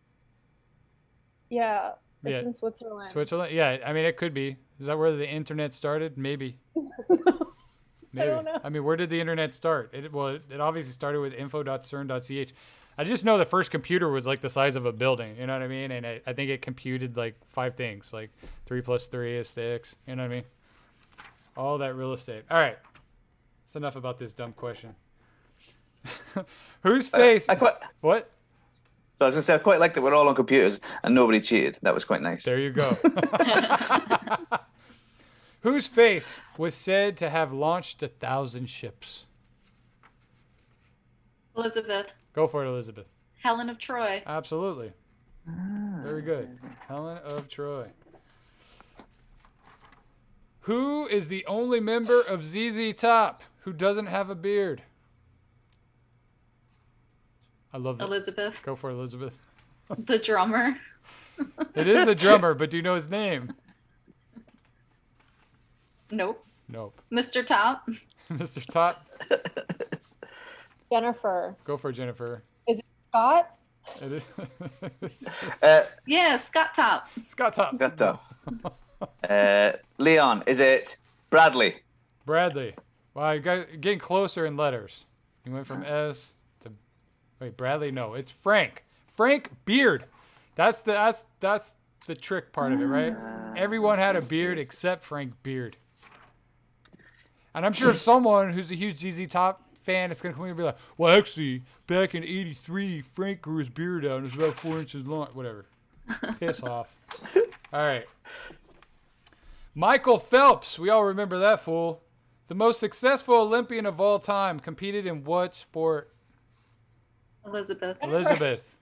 Yeah. It's Yeah. in Switzerland. Switzerland? Yeah, I mean, it could be. Is that where the internet started? Maybe. Maybe. don't know. I mean, where did the internet start? It obviously started with info.cern.ch. I just know the first computer was like the size of a building. You know what I mean? And I think it computed like 5 things, like 3 + 3 is 6. You know what I mean? All that real estate. All right. That's enough about this dumb question. Whose face? I quite, What? So I was going to say, I quite liked that we're all on computers and nobody cheated. That was quite nice. There you go. Whose face was said to have launched 1,000 ships? Elizabeth. Go for it, Elizabeth. Helen of Troy. Absolutely. Very good. Helen of Troy. Who is the only member of ZZ Top who doesn't have a beard? I love that. Elizabeth. Go for it, Elizabeth. The drummer. It is a drummer, but do you know his name? Nope. Nope. Mr. Top. Mr. Top. Jennifer. Go for it, Jennifer. Is it Scott? It is. Yeah, Scott Top. Scott Top. Got that. Leon, is it Bradley? Bradley. Wow, you guys are getting closer in letters. You went from S to wait, Bradley. No, it's Frank. Frank Beard. That's the trick part of it, right? Everyone had a beard except Frank Beard. And I'm sure someone who's a huge ZZ Top fan is gonna come here and be like, "Well, actually, back in '83, Frank grew his beard out and it was about 4 inches long." Whatever. Piss off. All right. Michael Phelps. We all remember that fool. The most successful Olympian of all time competed in what sport? Elizabeth. Elizabeth.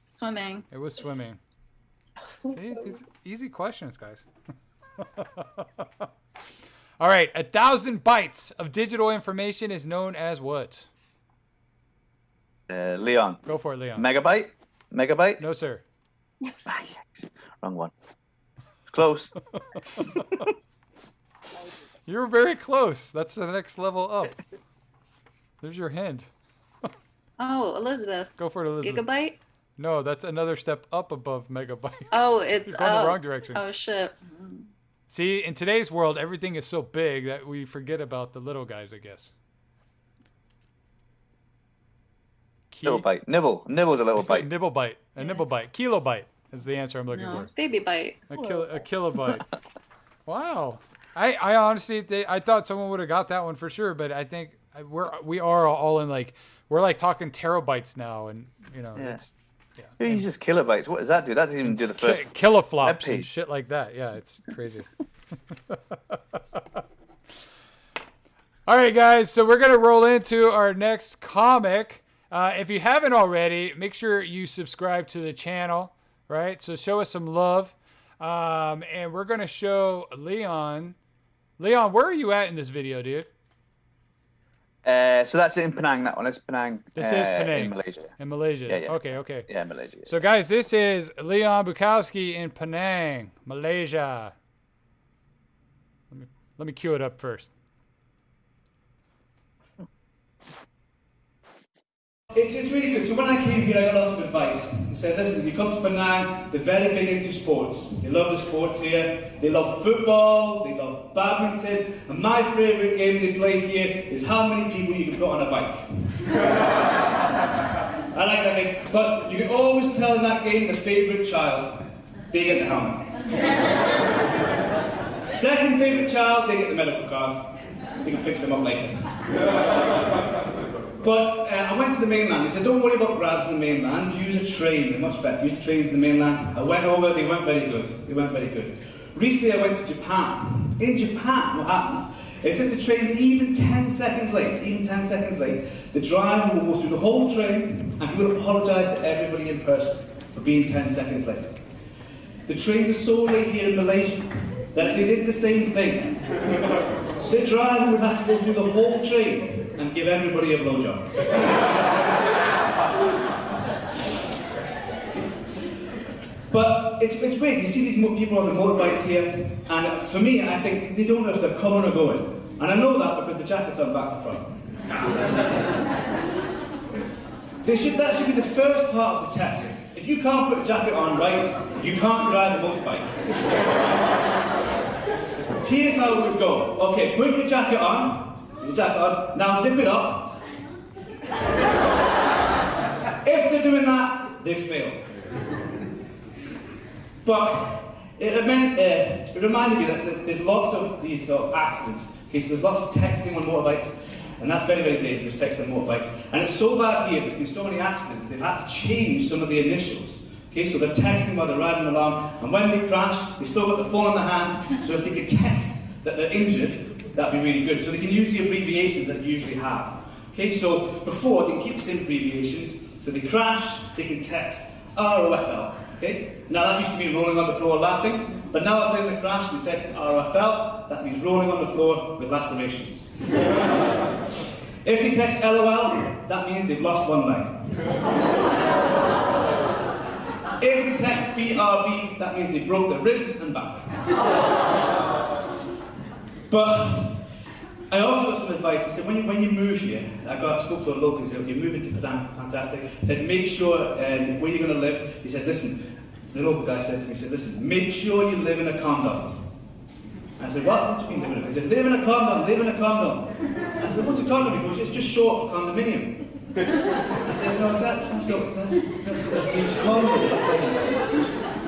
Swimming. It was swimming. See, these easy questions, guys. All right, 1,000 bytes of digital information is known as what? Leon. Go for it, Leon. Megabyte? Megabyte? No, sir. Wrong one. Close. You're very close. That's the next level up. There's your hint. Oh, Elizabeth. Go for it, Elizabeth. Gigabyte? No, that's another step up above megabyte. Oh, it's You're going the wrong direction. Oh shit. See, in today's world, everything is so big that we forget about the little guys, I guess. Little bite. Nibble. Nibble's a little bite. Nibble bite. A nibble bite. Kilobyte is the answer I'm looking No, for. baby bite. A kilobyte. Wow. I honestly, I thought someone would have got that one for sure, but I think we are all in like, we're like talking terabytes now, and you know, it's Who uses kilobytes? What does that do? That doesn't even do the first kiloflops and page. shit like that. Yeah, it's crazy. All right, guys. So we're gonna roll into our next comic. If you haven't already, make sure you subscribe to the channel. Right. So show us some love, and we're gonna show Leon. Leon, where are you at in this video, dude? So that's in Penang, that one. It's Penang. This is Penang. In Malaysia. In Malaysia. Yeah, yeah. Okay. Yeah, Malaysia. Yeah. So, guys, this is Leon Bukowski in Penang, Malaysia. Let me cue it up first. It's really good. So when I came here, I got lots of advice. They said, listen, you come to Penang, they're very big into sports. They love the sports here. They love football, they love badminton, and my favourite game they play here is how many people you can put on a bike. I like that game. But you can always tell in that game the favourite child, they get the helmet. Second favourite child, they get the medical card. They can fix them up later. But I went to the mainland. They said, don't worry about grabs in the mainland. Use a train. They're much better. Use the trains in the mainland. I went over. They went very good. Recently, I went to Japan. In Japan, what happens is if the train's even 10 seconds late, the driver will go through the whole train and he will apologise to everybody in person for being 10 seconds late. The trains are so late here in Malaysia that if they did the same thing, the driver would have to go through the whole train and give everybody a blowjob. But it's weird, you see these people on the motorbikes here, and for me, I think they don't know if they're coming or going. And I know that because the jacket's on back to front. That should be the first part of the test. If you can't put a jacket on right, you can't drive a motorbike. Here's how it would go. Okay, put your jacket on. Now zip it up. If they're doing that, they've failed. But it reminded me that there's lots of these sort of accidents. Okay, so there's lots of texting on motorbikes. And that's very, very dangerous, texting motorbikes. And it's so bad here, there's been so many accidents, they've had to change some of the initials. Okay, so they're texting while they're riding along, and when they crash, they've still got the phone in their hand, so if they could text that they're injured, that'd be really good. So they can use the abbreviations that they usually have. Okay, so before, they can keep the same abbreviations, so they crash, they can text ROFL. Okay, now that used to be rolling on the floor laughing, but now if they're in a crash and they text ROFL, that means rolling on the floor with lacerations. If they text LOL, that means they've lost one leg. If they text BRB, that means they broke their ribs and back. But I also got some advice. They said, when you move here, I spoke to a local, he said, you're moving to Padang, fantastic. He said, make sure where you're going to live, he said, listen, the local guy said to me, he said, listen, make sure you live in a condo. I said, what do you mean live in a condo? He said, live in a condo, live in a condo. I said, what's a condo? He goes, it's just short for condominium. I said, no, that's what it means, condo.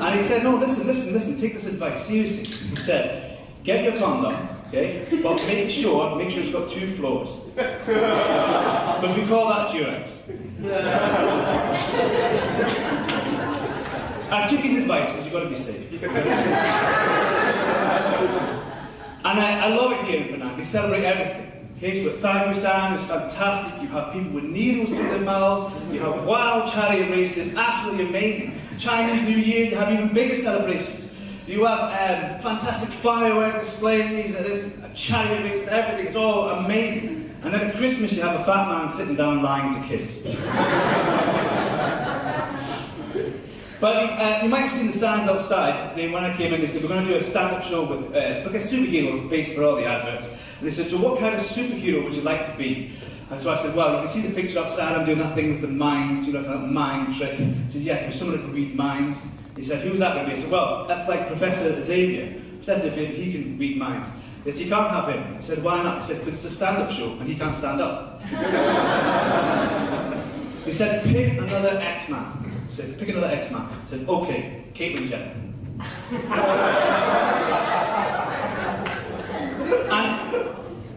And he said, no, listen, take this advice seriously. He said, get your condo, okay, but make sure it's got 2 floors. Because we call that Durex. I took his advice because you've got to be safe. And I love it here in Penang. They celebrate everything. Okay, so at Thaigusan is fantastic. You have people with needles through their mouths. You have wild chariot races, absolutely amazing. Chinese New Year, you have even bigger celebrations. You have fantastic firework displays, and it's a chariot race and everything. It's all amazing. And then at Christmas, you have a fat man sitting down lying to kids. But you might have seen the signs outside. When I came in, they said, we're going to do a stand-up show with like a superhero based for all the adverts. And they said, so what kind of superhero would you like to be? And so I said, well, you can see the picture outside. I'm doing that thing with the mind, kind of mind trick. He said, yeah, can be someone who can read minds. He said, who's that going to be? I said, well, that's like Professor Xavier. Professor Xavier, he can read minds. He said, you can't have him. I said, why not? He said, because it's a stand-up show and he can't stand up. He said, pick another X-Man. He said, pick another X-Man. I said, okay, Caitlyn Jenner.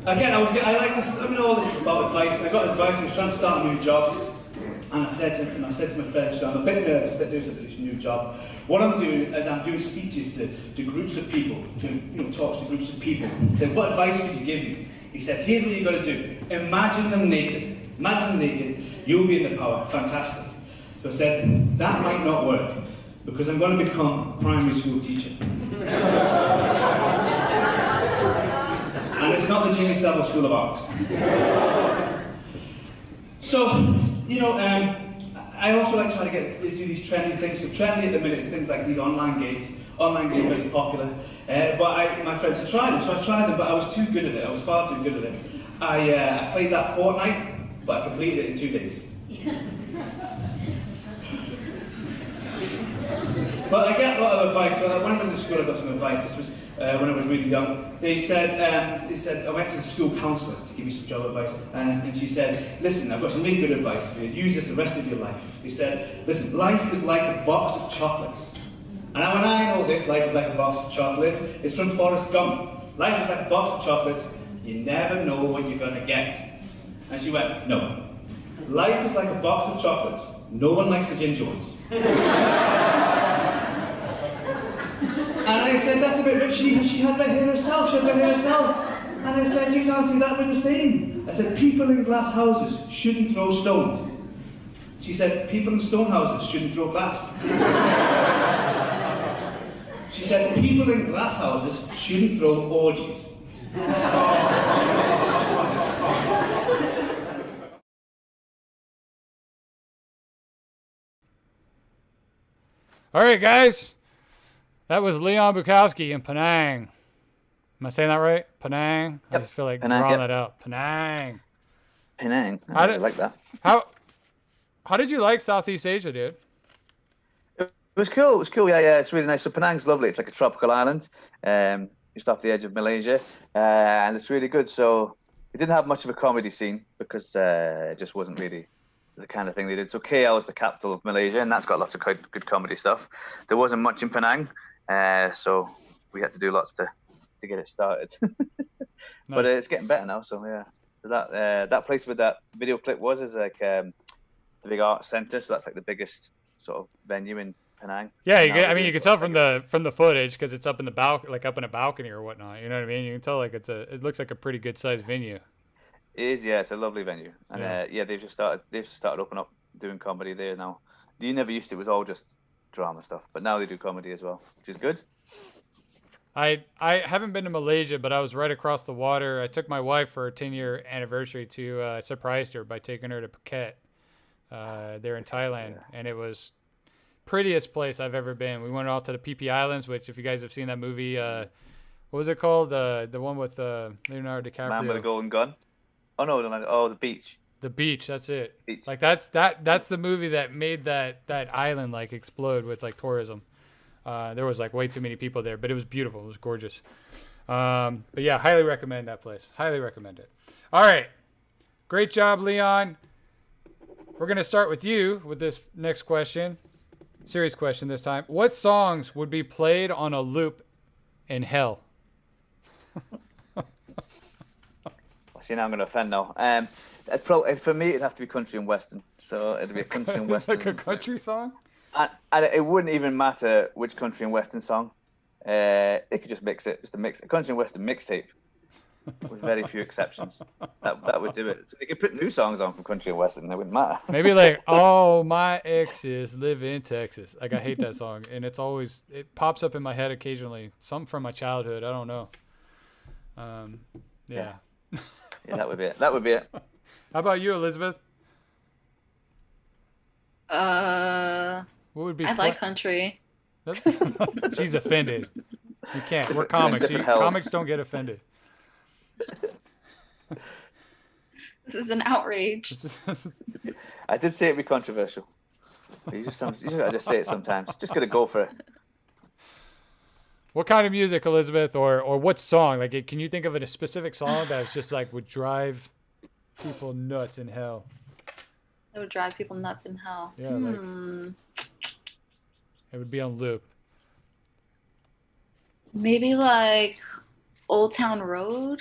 And again, I like this, I mean, all this is about advice. I got advice, I was trying to start a new job. And I said to my friend, so I'm a bit nervous about this new job. What I'm doing is I'm doing speeches to groups of people, talks to groups of people. I said, what advice could you give me? He said, here's what you've got to do. Imagine them naked. Imagine them naked. You'll be in the power. Fantastic. So I said, that might not work, because I'm going to become a primary school teacher. And it's not the Jimmy Savile School of Arts. So, I also like trying to do these trendy things. So trendy at the minute is things like these online games. Online games are very popular. But my friends had tried them, so I tried them, but I was too good at it. I was far too good at it. I played that fortnight, but I completed it in 2 days. But I get a lot of advice. So when I was in school, I got some advice. This was when I was really young. They said I went to the school counsellor to give me some job advice, and she said, listen, I've got some really good advice for you. Use this the rest of your life. They said, listen, life is like a box of chocolates. And when I know this, life is like a box of chocolates, it's from Forrest Gump. Life is like a box of chocolates. You never know what you're going to get. And she went, no. Life is like a box of chocolates. No one likes the ginger ones. And I said, that's a bit rich. She had red hair herself. And I said, you can't see that, we're the same. I said, people in glass houses shouldn't throw stones. She said, people in stone houses shouldn't throw glass. She said, people in glass houses shouldn't throw orgies. All right, guys. That was Leon Bukowski in Penang. Am I saying that right? Penang? Yep. I just feel like Penang, drawing that up. Penang. I like that. How did you like Southeast Asia, dude? It was cool. Yeah, it's really nice. So Penang's lovely. It's like a tropical island, just off the edge of Malaysia, and it's really good. So it didn't have much of a comedy scene because it just wasn't really the kind of thing they did. So KL is the capital of Malaysia, and that's got lots of good comedy stuff. There wasn't much in Penang, so we had to do lots to get it started. Nice. But it's getting better now, so yeah, That place where that video clip was is like the big art center, so that's like the biggest sort of venue in Penang. Yeah, you can tell from the footage because it's up in the up in a balcony or whatnot. You know what I mean? You can tell like it looks like a pretty good sized venue. It is, yeah. It's a lovely venue, and they've just started opening up doing comedy there now. You never used to. It was all just drama stuff, but now they do comedy as well, which is good. I haven't been to Malaysia, but I was right across the water. I took my wife for her 10-year anniversary to surprise her by taking her to Phuket there in Thailand, and it was prettiest place I've ever been. We went out to the PP Islands, which if you guys have seen that movie, what was it called? The one with Leonardo DiCaprio. Man with a Golden Gun. Oh no, the beach. The beach, that's it. Beach. Like that's the movie that made that island like explode with like tourism. There was like way too many people there, but it was beautiful. It was gorgeous. But yeah, highly recommend that place. Highly recommend it. All right. Great job, Leon. We're going to start with you with this next question. Serious question this time. What songs would be played on a loop in hell? See, now I'm going to offend now. It's probably, for me, it'd have to be country and western. So it'd be a country and western. Like a country song? And it wouldn't even matter which country and western song. They could just mix it, a country and western mixtape, with very few exceptions. That would do it. So they could put new songs on from country and western. It wouldn't matter. Maybe like, oh, my exes live in Texas. Like I hate that song, and it pops up in my head occasionally. Some from my childhood. I don't know. Yeah. Yeah, that would be it. That would be it. How about you, Elizabeth? What would be? I like country. She's offended. You can't. We're comics. Comics don't get offended. This is an outrage. I did say it'd be controversial. You just gotta just say it sometimes. Just gotta go for it. What kind of music, Elizabeth, or what song? Like, can you think of a specific song that was just like would drive people nuts in hell? It would drive people nuts in hell. Yeah, like it would be on loop. Maybe like Old Town Road.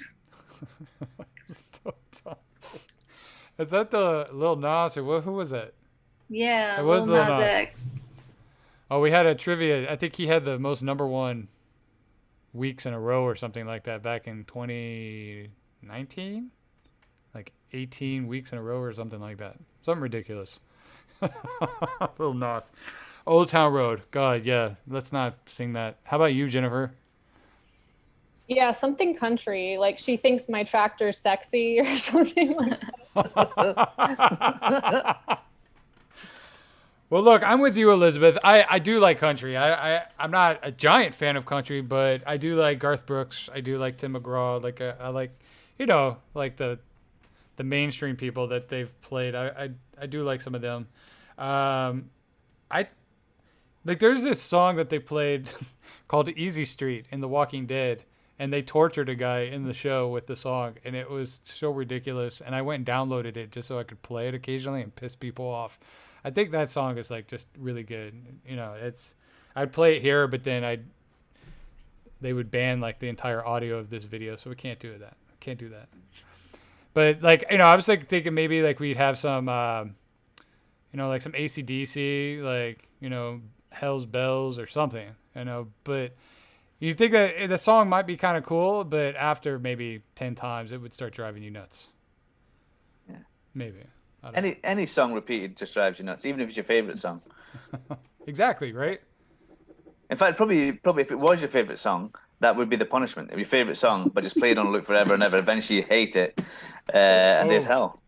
Is that the Lil Nas or who was that? Yeah, it was Lil Nas X. Oh, we had a trivia. I think he had the most #1 weeks in a row or something like that back in 2019. Like 18 weeks in a row or something like that. Something ridiculous. Lil Nas. Old Town Road. God, yeah. Let's not sing that. How about you, Jennifer? Yeah, something country. Like she thinks my tractor's sexy or something like that. Well, look, I'm with you, Elizabeth. I do like country. I'm not a giant fan of country, but I do like Garth Brooks. I do like Tim McGraw. Like I like, like the mainstream people that they've played. I do like some of them. There's this song that they played called Easy Street in The Walking Dead, and they tortured a guy in the show with the song, and it was so ridiculous. And I went and downloaded it just so I could play it occasionally and piss people off. I think that song is like just really good. I'd play it here, but then they would ban like the entire audio of this video, so we can't do that. Can't do that. But like, I was like thinking maybe like we'd have some, like some AC/DC, like, Hell's Bells or something, but you think that the song might be kind of cool, but after maybe 10 times, it would start driving you nuts. Yeah. Maybe. Any song repeated just drives you nuts, even if it's your favorite song. Exactly, right? In fact, probably if it was your favorite song, that would be the punishment. If your favorite song, but just played on a loop forever and ever, eventually you hate it, and there's hell.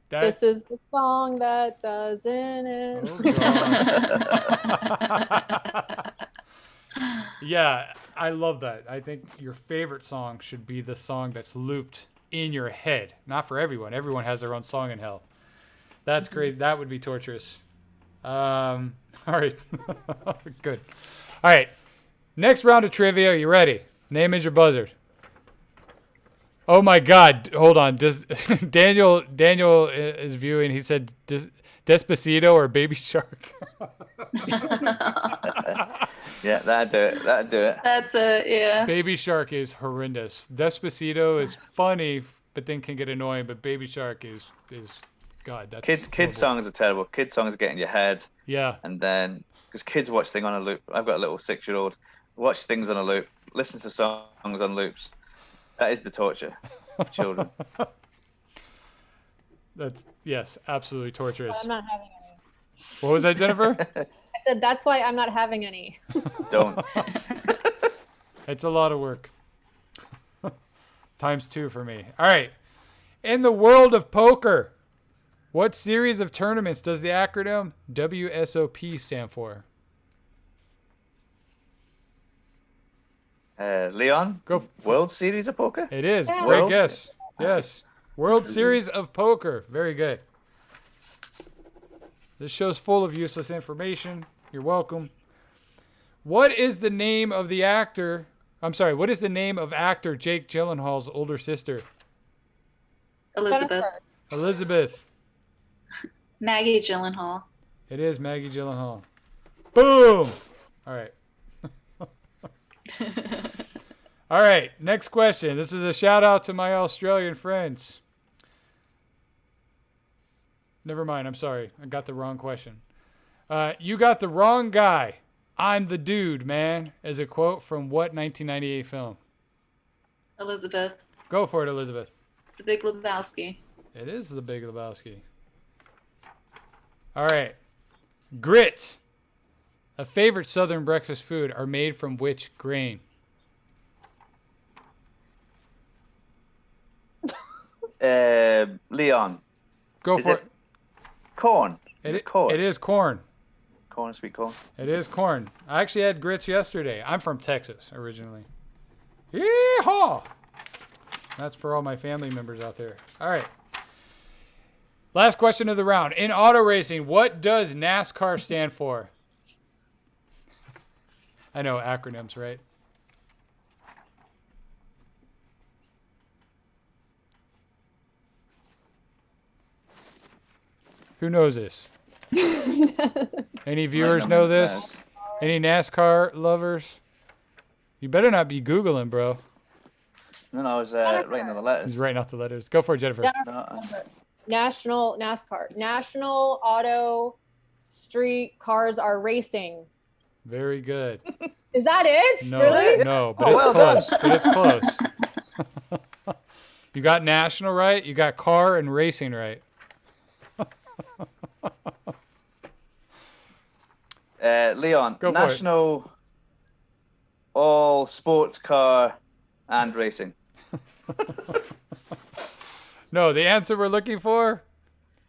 This is the song that doesn't end. Yeah, I love that. I think your favorite song should be the song that's looped in your head. Not for everyone. Everyone has their own song in hell. That's crazy. That would be torturous. All right. Good. All right. Next round of trivia. Are you ready? Name is your buzzard. Oh my God! Hold on. Does Daniel is viewing? He said Despacito or Baby Shark. Yeah, that'd do it. That'd do it. That's yeah. Baby Shark is horrendous. Despacito is funny but then can get annoying. But Baby Shark is God. That's Kid horrible. songs are terrible. Kid songs get in your head. Yeah. And then because kids watch things on a loop. I've got a little 6-year-old. Watch things on a loop. Listen to songs on loops. That is the torture of children. That's yes, absolutely torturous. I'm not having any. What was that, Jennifer? I said that's why I'm not having any. Don't. It's a lot of work. Times 2 for me. All right. In the world of poker, what series of tournaments does the acronym WSOP stand for? Leon? Go. World Series of Poker? It is. Yeah. Great World- guess. Yes. World Series of Poker. Very good. This show's full of useless information. You're welcome. What is the name of the actor? I'm sorry. What is the name of actor Jake Gyllenhaal's older sister? Elizabeth. Jennifer. Elizabeth. Maggie Gyllenhaal. It is Maggie Gyllenhaal. Boom. All right. All right. Next question. This is a shout out to my Australian friends. Never mind. I'm sorry. I got the wrong question. You got the wrong guy. I'm the dude, man, is a quote from what 1998 film? Elizabeth. Go for it, Elizabeth. The Big Lebowski. It is The Big Lebowski. All right. Grits, a favorite Southern breakfast food, are made from which grain? Leon. Go Is for it corn? Is it corn? It is corn. Corn, sweet corn. It is corn. I actually had grits yesterday. I'm from Texas originally. Yeehaw! That's for all my family members out there. All right. Last question of the round. In auto racing, what does NASCAR stand for? I know acronyms, right? Who knows this? Any viewers know this? Any NASCAR lovers? You better not be Googling, bro. No, I was writing on the letters. He's writing off the letters. Go for it, Jennifer. National NASCAR. National Auto Street Cars Are Racing. Very good. Is that it? No, Really? no, but Oh, it's well close. done. But it's close. You got national right. You got car and racing right. Leon. Go for it. National all sports car and racing. No, the answer we're looking for,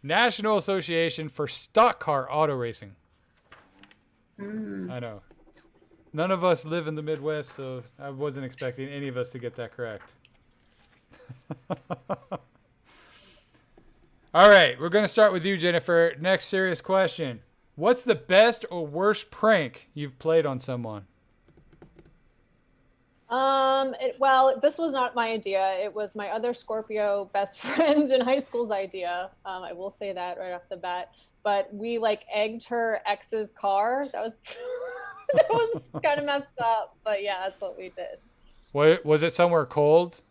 National Association for Stock Car Auto Racing. I know. None of us live in the Midwest, so I wasn't expecting any of us to get that correct. All right, we're going to start with you, Jennifer. Next serious question. What's the best or worst prank you've played on someone? Well, this was not my idea. It was my other Scorpio best friend in high school's idea. I will say that right off the bat. But we egged her ex's car. That was that was kind of messed up. But yeah, that's what we did. What, was it somewhere cold?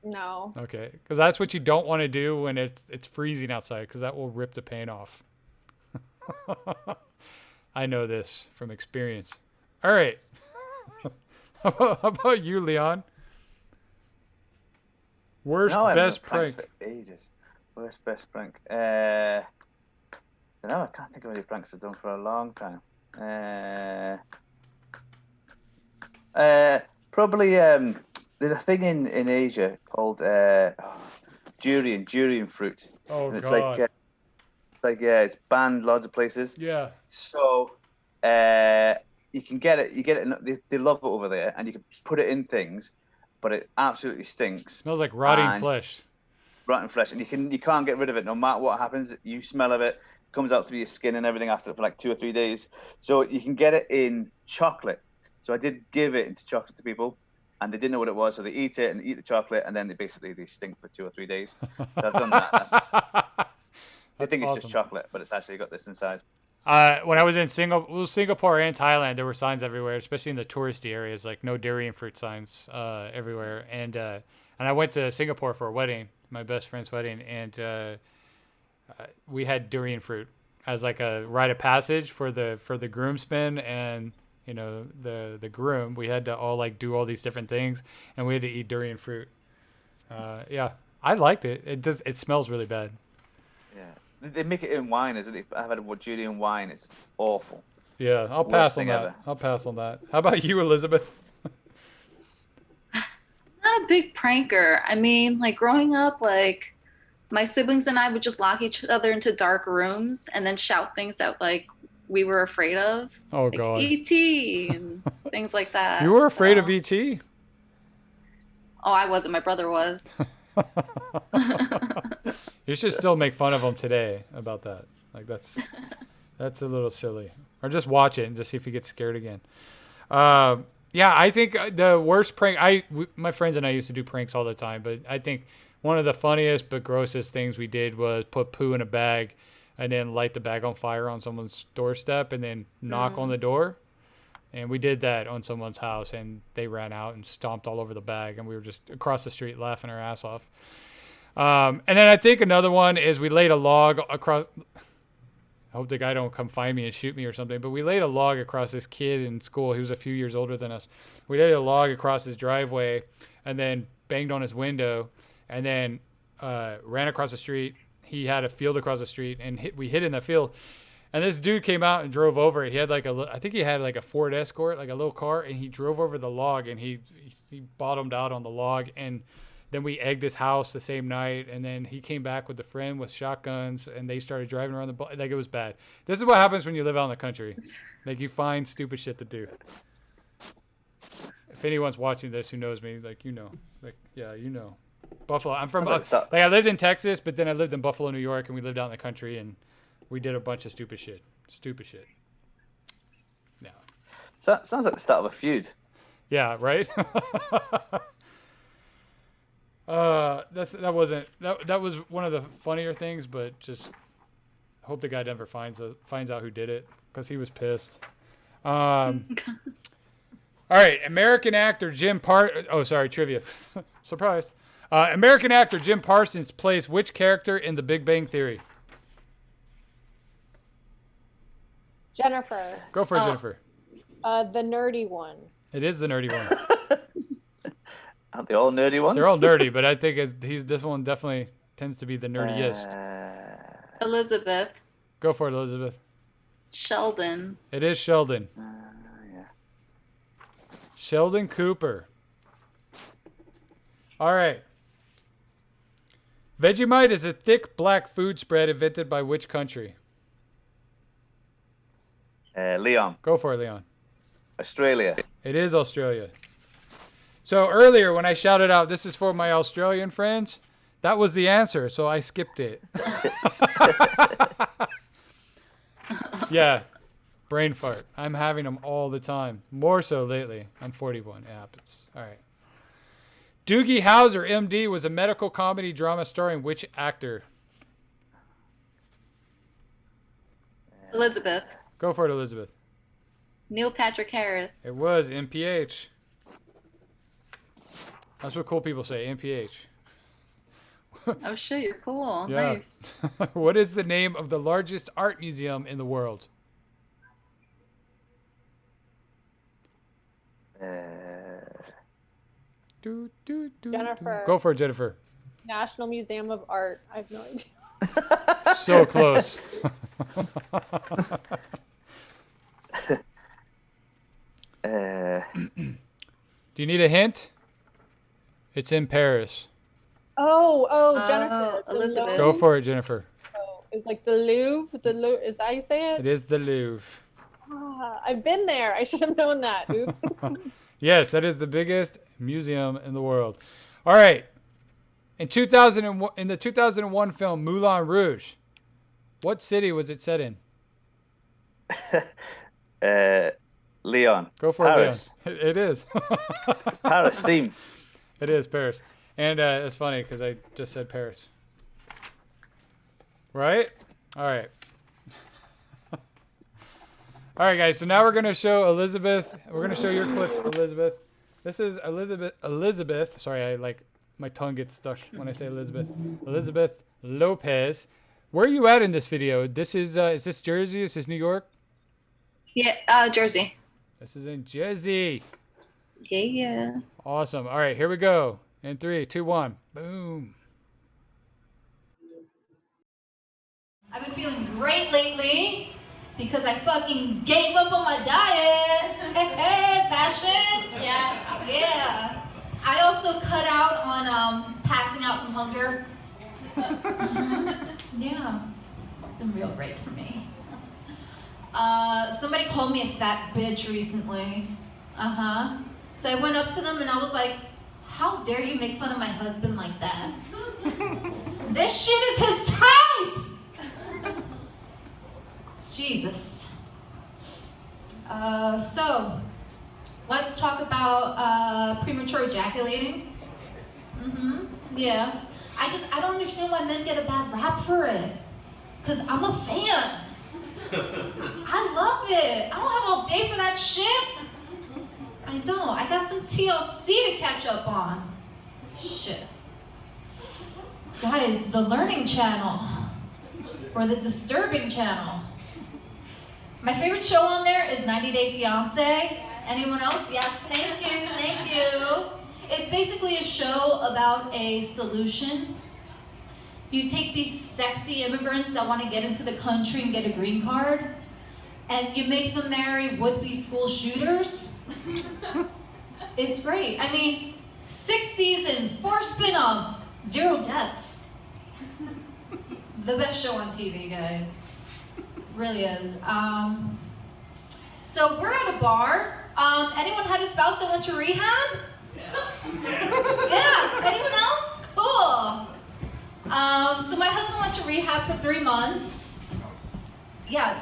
No. Okay, because that's what you don't want to do when it's freezing outside, because that will rip the paint off. I know this from experience. All right. How about you, Leon? Worst, No, I haven't best done pranks prank. for ages. Worst, best prank. I don't know. I can't think of any pranks I've done for a long time. Probably. There's a thing in Asia called durian fruit. Oh, and it's God. it's banned lots of places. Yeah. So you can get it. You get it. They love it over there, and you can put it in things, but it absolutely stinks. Smells like rotting And- flesh. Rotten flesh, and you can't get rid of it no matter what happens. You smell of it, comes out through your skin and everything after for 2 or 3 days. So you can get it in chocolate. So I did give it into chocolate to people, and they didn't know what it was, so they eat it and eat the chocolate, and then they stink for 2 or 3 days. So I've done that. They think it's awesome. just chocolate, but it's actually got this inside. When I was in Singapore and Thailand, there were signs everywhere, especially in the touristy areas, like no dairy and fruit signs everywhere. And And I went to Singapore for a wedding, my best friend's wedding, and we had durian fruit as like a rite of passage for the groomsmen and the groom. We had to all like do all these different things, and we had to eat durian fruit. Yeah, I liked it. It smells really bad. Yeah, they make it in wine, isn't it? I've had a durian wine. It's awful. Yeah, I'll pass on that. I'll pass on that. How about you, Elizabeth? Not a big pranker. I mean, like growing up, like my siblings and I would just lock each other into dark rooms and then shout things that like we were afraid of. Oh like God. E.T. and things like that. You were afraid of E.T.? Oh, I wasn't. My brother was. You should still make fun of him today about that. Like that's a little silly. Or just watch it and just see if he gets scared again. Yeah, I think the worst prank. My friends and I used to do pranks all the time, but I think one of the funniest but grossest things we did was put poo in a bag and then light the bag on fire on someone's doorstep and then knock on the door. And we did that on someone's house, and they ran out and stomped all over the bag, and we were just across the street laughing our ass off. And then I think another one is we laid a log across. I hope the guy don't come find me and shoot me or something, but we laid a log across this kid in school. He was a few years older than us. We laid a log across his driveway and then banged on his window and then ran across the street. He had a field across the street, and we hid in the field. And this dude came out and drove over it. He had I think he had like a Ford Escort, like a little car, and he drove over the log, and he bottomed out on the log. And then we egged his house the same night, and then he came back with a friend with shotguns, and they started driving around like it was bad. This is what happens when you live out in the country. Like you find stupid shit to do. If anyone's watching this who knows me, Buffalo. I'm from I lived in Texas, but then I lived in Buffalo, New York, and we lived out in the country, and we did a bunch of stupid shit. Yeah. So, sounds like the start of a feud. Yeah, right? That was one of the funnier things, but just hope the guy never finds out who did it, because he was pissed. All right, American actor trivia. Surprise. American actor Jim Parsons plays which character in The Big Bang Theory? Jennifer. Go for it, Jennifer. The nerdy one. It is the nerdy one. Aren't they all nerdy ones? They're all nerdy, but I think this one definitely tends to be the nerdiest. Elizabeth. Go for it, Elizabeth. Sheldon. It is Sheldon. Yeah. Sheldon Cooper. All right. Vegemite is a thick black food spread invented by which country? Leon. Go for it, Leon. Australia. It is Australia. So earlier when I shouted out, this is for my Australian friends, that was the answer, so I skipped it. Yeah, brain fart. I'm having them all the time. More so lately. I'm 41. It happens. All right. Doogie Howser, MD, was a medical comedy drama starring which actor? Elizabeth. Go for it, Elizabeth. Neil Patrick Harris. It was NPH. That's what cool people say, NPH. Oh shit, you're cool. Yeah. Nice. What is the name of the largest art museum in the world? Jennifer. Go for it, Jennifer. National Museum of Art. I have no idea. So close. Do you need a hint? It's in Paris. Oh, Jennifer. Elizabeth. Go for it, Jennifer. Oh, it's like the Louvre. The Louvre. Is that how you say it? It is the Louvre. I've been there. I should have known that. Yes, that is the biggest museum in the world. All right. In the 2001 film Moulin Rouge, what city was it set in? Leon. Go for Paris. it, Leon. It is. Paris theme. It is Paris. And it's funny because I just said Paris. Right? All right. All right, guys. So now we're going to show Elizabeth. We're going to show your clip, Elizabeth. This is Elizabeth. Sorry, I My tongue gets stuck when I say Elizabeth. Elizabeth Lopez. Where are you at in this video? This is this Jersey? Is this New York? Yeah, Jersey. This is in Jersey. Yeah. Awesome. All right, here we go. In 3, 2, 1. Boom. I've been feeling great lately because I fucking gave up on my diet. Fashion? Yeah. Yeah. I also cut out on passing out from hunger. Yeah. It's been real great for me. Somebody called me a fat bitch recently. So I went up to them and I was like, how dare you make fun of my husband like that? This shit is his type! Jesus. So, let's talk about premature ejaculating. Yeah. I don't understand why men get a bad rap for it. Because I'm a fan. I love it. I don't have all day for that shit. I don't. I got some TLC to catch up on. Shit. Guys, the Learning Channel. Or the Disturbing Channel. My favorite show on there is 90 Day Fiancé. Anyone else? Yes, thank you, thank you. It's basically a show about a solution. You take these sexy immigrants that want to get into the country and get a green card, and you make them marry would-be school shooters. It's great. I mean, 6 seasons, 4 spin-offs, 0 deaths. The best show on TV, guys. Really is. So we're at a bar. Anyone had a spouse that went to rehab? Yeah. Anyone else? Cool. So my husband went to rehab for 3 months. Yeah,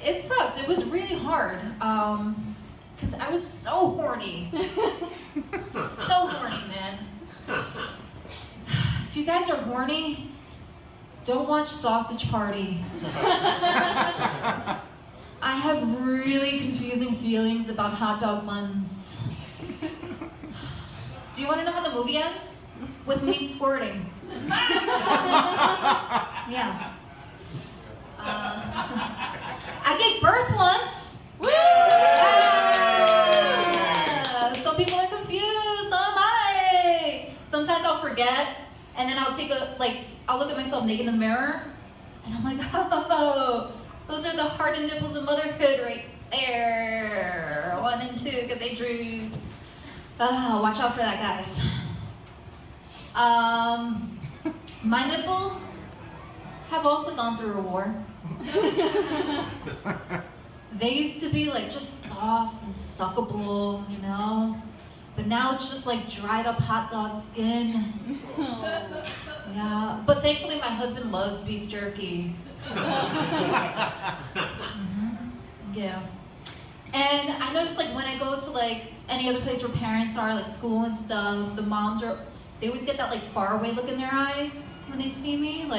it sucked. It was really hard. Because I was so horny. So horny, man. If you guys are horny, don't watch Sausage Party. I have really confusing feelings about hot dog buns. Do you want to know how the movie ends? With me squirting. Yeah. I gave birth once. Woo! Yeah. Some people are confused. So am I. Sometimes I'll forget, and then I'll I'll look at myself naked in the mirror, and I'm like, oh, those are the hardened nipples of motherhood right there. 1 and 2, because they droop. Watch out for that, guys. My nipples have also gone through a war. They used to be just soft and suckable, you know? But now it's just dried up hot dog skin. Yeah, but thankfully my husband loves beef jerky. Yeah. And I noticed when I go to any other place where parents are, school and stuff, the moms they always get that far away look in their eyes when they see me.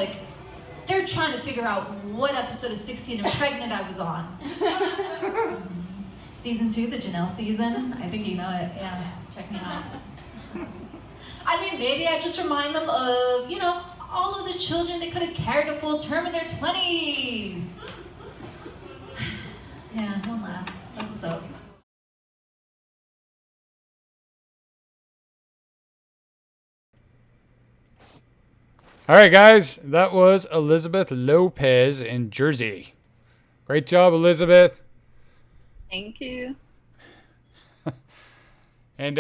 They're trying to figure out what episode of 16 and Pregnant I was on. Season 2, the Janelle season. I think you know it. Yeah, check me out. I mean, maybe I just remind them of, all of the children they could have carried a full term in their 20s. Yeah, don't laugh. That's what's up. All right, guys, that was Elizabeth Lopez in Jersey. Great job, Elizabeth. Thank you. And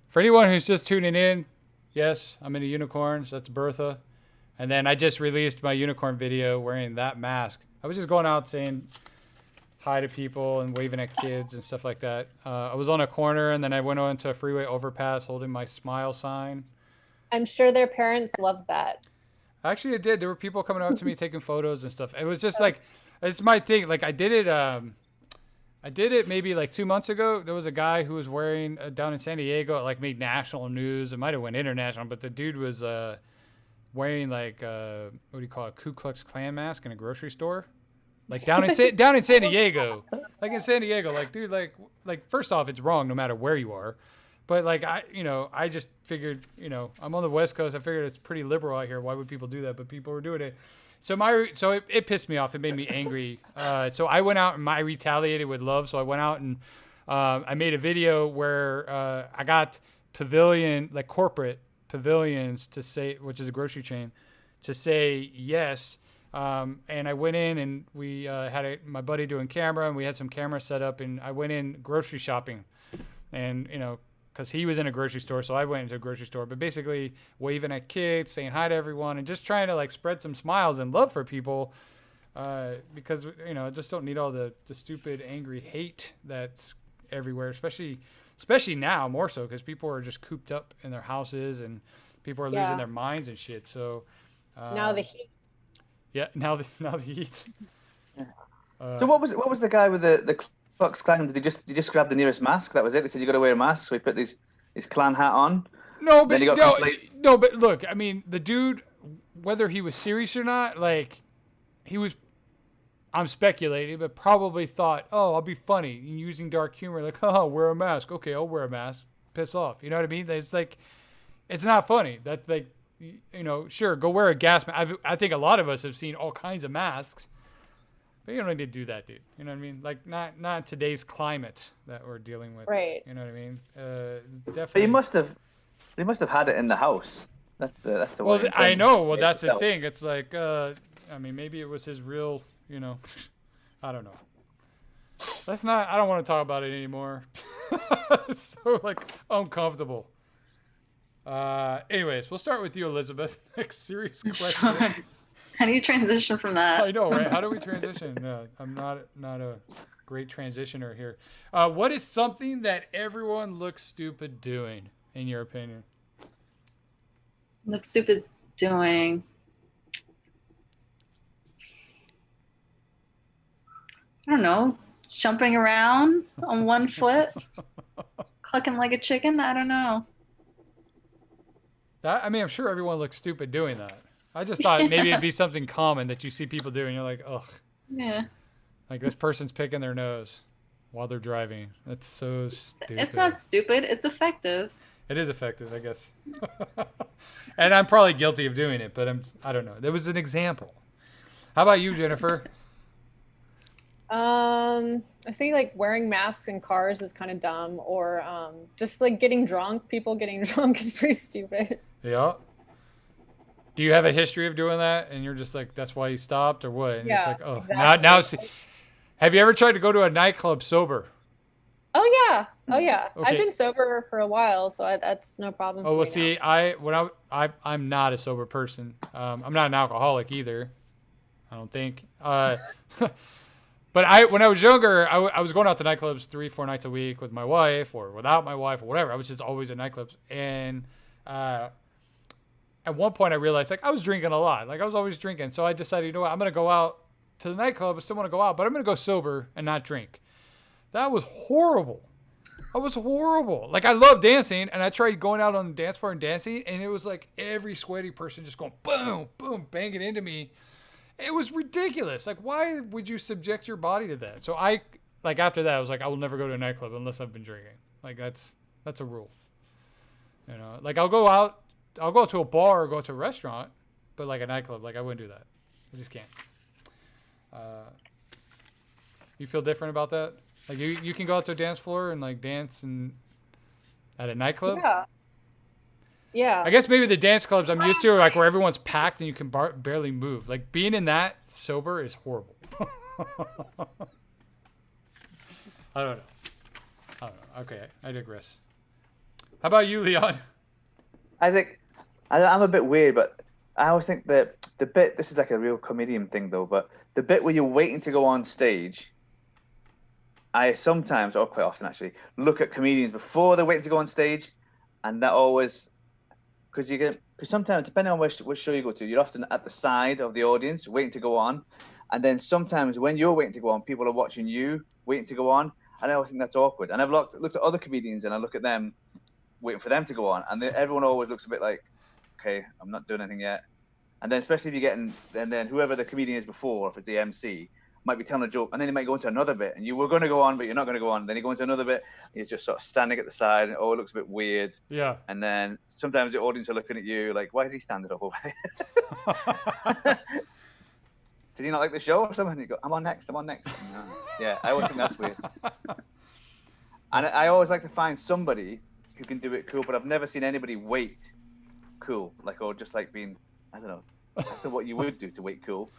for anyone who's just tuning in, yes, I'm into unicorns. That's Bertha. And then I just released my unicorn video wearing that mask. I was just going out saying hi to people and waving at kids and stuff like that. I was on a corner, and then I went on to a freeway overpass holding my smile sign. I'm sure their parents loved that. Actually, it did. There were people coming up to me taking photos and stuff. It was just it's my thing. I did it maybe 2 months ago. There was a guy who was wearing down in San Diego. It made national news. It might have went international, but the dude was wearing what do you call it, Ku Klux Klan mask in a grocery store, down in San Diego. In San Diego, dude, first off, it's wrong no matter where you are. But like I just figured, I'm on the West Coast. I figured it's pretty liberal out here. Why would people do that? But people were doing it. So it pissed me off. It made me angry. So I went out and I retaliated with love. So I went out and I made a video where I got corporate pavilions to say, which is a grocery chain, to say yes. And I went in and we had my buddy doing camera, and we had some cameras set up, and I went in grocery shopping, and because he was in a grocery store, so I went into a grocery store, but basically waving at kids, saying hi to everyone, and just trying to like spread some smiles and love for people, because I just don't need all the stupid angry hate that's everywhere, especially now more so because people are just cooped up in their houses and people are losing their minds and shit. So now the heat. Yeah, now the heat. So what was the guy with the Klux Klan? Did he just grab the nearest mask? That was it. They said you got to wear a mask, so he put his Klan hat on. No, but but look, I mean, the dude, whether he was serious or not, like he was. I'm speculating, but probably thought, oh, I'll be funny using dark humor, like, oh, wear a mask. Okay, I'll wear a mask. Piss off. You know what I mean? It's like, it's not funny. That's like, sure, go wear a gas mask. I think a lot of us have seen all kinds of masks, but you don't need to do that, dude. You know what I mean? Like, not today's climate that we're dealing with. Right. You know what I mean? Definitely. But he must have had it in the house. That's the well, way. I know. Well, that's the thing. It's like, I mean, maybe it was his real. I don't know. I don't want to talk about it anymore. It's so like uncomfortable. Anyways, we'll start with you, Elizabeth. Next serious question. Sure. How do you transition from that? I know, right? How do we transition? I'm not a great transitioner here. What is something that everyone looks stupid doing, in your opinion? Look stupid doing. I don't know, jumping around on one foot, clucking like a chicken. I don't know. I'm sure everyone looks stupid doing that. I just thought maybe it'd be something common that you see people doing. You're like, ugh. Yeah. Like this person's picking their nose while they're driving. That's so stupid. It's not stupid. It's effective. It is effective, I guess. And I'm probably guilty of doing it, but I don't know. There was an example. How about you, Jennifer? I was thinking like wearing masks in cars is kind of dumb, or just like getting drunk. People getting drunk is pretty stupid. Yeah. Do you have a history of doing that, and you're just like, that's why you stopped, or what? And yeah. Just like, oh, Exactly. now see. Have you ever tried to go to a nightclub sober? Oh yeah. Okay. Okay. I've been sober for a while, so that's no problem. Oh well, for me see, now. I'm not a sober person. I'm not an alcoholic either. I don't think. But when I was younger, I was going out to nightclubs 3-4 nights a week with my wife or without my wife or whatever. I was just always at nightclubs. And at one point I realized like I was drinking a lot. Like I was always drinking. So I decided, you know what, I'm going to go out to the nightclub. I still want to go out, but I'm going to go sober and not drink. That was horrible. That was horrible. Like I love dancing, and I tried going out on the dance floor and dancing, and it was like every sweaty person just going boom, boom, banging into me. It was ridiculous. Like, why would you subject your body to that? So after that, I was like, I will never go to a nightclub unless I've been drinking. Like, that's a rule. Like I'll go to a bar or go to a restaurant, but like a nightclub, like I wouldn't do that. I just can't. You feel different about that? Like you can go out to a dance floor and like dance and at a nightclub? Yeah. I guess maybe the dance clubs I'm used to are like where everyone's packed and you can barely move. Like being in that sober is horrible. I don't know. Okay, I digress. How about you, Leon? I think I'm a bit weird, but I always think that the bit, this is like a real comedian thing though, but the bit where you're waiting to go on stage, I sometimes, or quite often actually, look at comedians before they're waiting to go on stage, and that always, because sometimes, depending on which show you go to, you're often at the side of the audience waiting to go on, and then sometimes when you're waiting to go on, people are watching you waiting to go on, and I always think that's awkward. And I've looked at other comedians, and I look at them waiting for them to go on, and everyone always looks a bit like, okay, I'm not doing anything yet. And then especially if you're getting, and then whoever the comedian is before, if it's the MC, might be telling a joke, and then he might go into another bit, and you were going to go on, but you're not going to go on. Then you go into another bit, and you're just sort of standing at the side, and it looks a bit weird. Yeah. And then sometimes the audience are looking at you like, why is he standing up over there? Did he not like the show or something? And you go, I'm on next. Yeah, I always think that's weird. And I always like to find somebody who can do it cool, but I've never seen anybody wait cool, like, or just like being, I don't know what you would do to wait cool.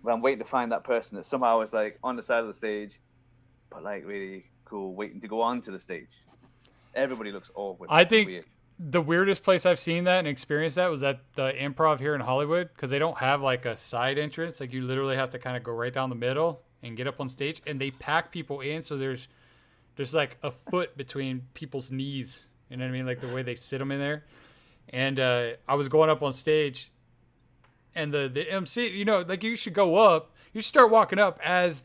But I'm waiting to find that person that somehow is like on the side of the stage, but like really cool, waiting to go on to the stage. Everybody looks awkward. I think weird. The weirdest place I've seen that and experienced that was at the Improv here in Hollywood, because they don't have like a side entrance. Like you literally have to kind of go right down the middle and get up on stage, and they pack people in, so there's like a foot between people's knees. You know what I mean? Like the way they sit them in there. And I was going up on stage, and the MC, you know, like you should go up, you should start walking up as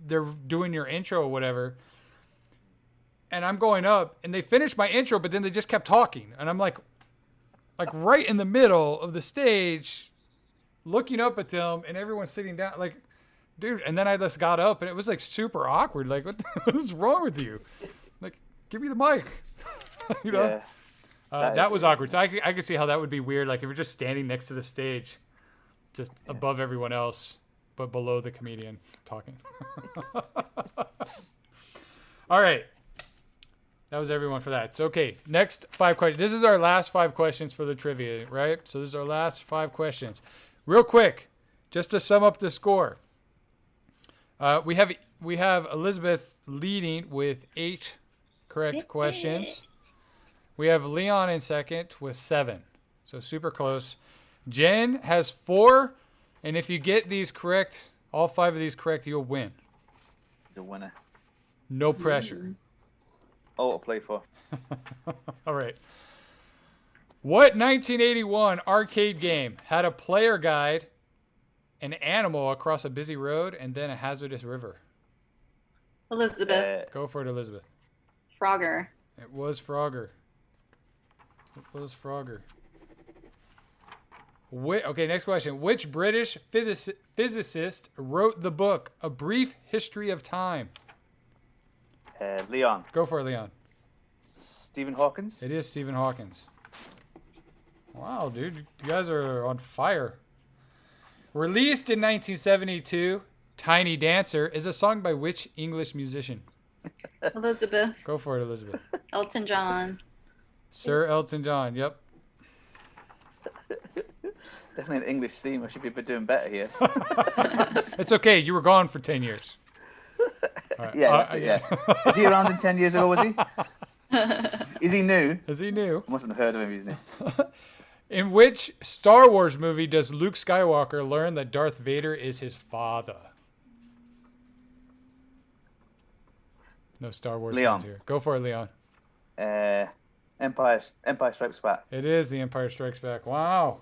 they're doing your intro or whatever. And I'm going up, and they finished my intro, but then they just kept talking. And I'm like right in the middle of the stage, looking up at them, and everyone's sitting down. Like, dude, and then I just got up, and it was like super awkward. Like, what is wrong with you? Like, give me the mic. You know? Yeah, that was awkward. So I could see how that would be weird. Like, if you're just standing next to the stage, just above everyone else, but below the comedian talking. All right. That was everyone for that. So, okay, next 5 questions. This is our last 5 questions for the trivia, right? So this is our last 5 questions. Real quick, just to sum up the score. We have Elizabeth leading with 8 correct questions. We have Leon in second with 7. So super close. Jen has 4, and if you get these correct, all 5 of these correct, you'll win. The winner. No pressure. All to play for. All right. What 1981 arcade game had a player guide, an animal across a busy road, and then a hazardous river? Elizabeth. Go for it, Elizabeth. Frogger. It was Frogger. Okay, next question. Which British physicist wrote the book A Brief History of Time? Leon. Go for it, Leon. Stephen Hawkins. It is Stephen Hawkins. Wow, dude. You guys are on fire. Released in 1972, Tiny Dancer is a song by which English musician? Elizabeth. Go for it, Elizabeth. Elton John. Sir Elton John, yep. Definitely an English theme. I should be doing better here. It's okay. You were gone for 10 years. Right. Yeah, that's it, yeah. Is he around in 10 years ago, was he? Is he new? Is he new? I mustn't have heard of him, isn't he? In which Star Wars movie does Luke Skywalker learn that Darth Vader is his father? No Star Wars Leon. fans here. Go for it, Leon. Empire Strikes Back. It is The Empire Strikes Back. Wow.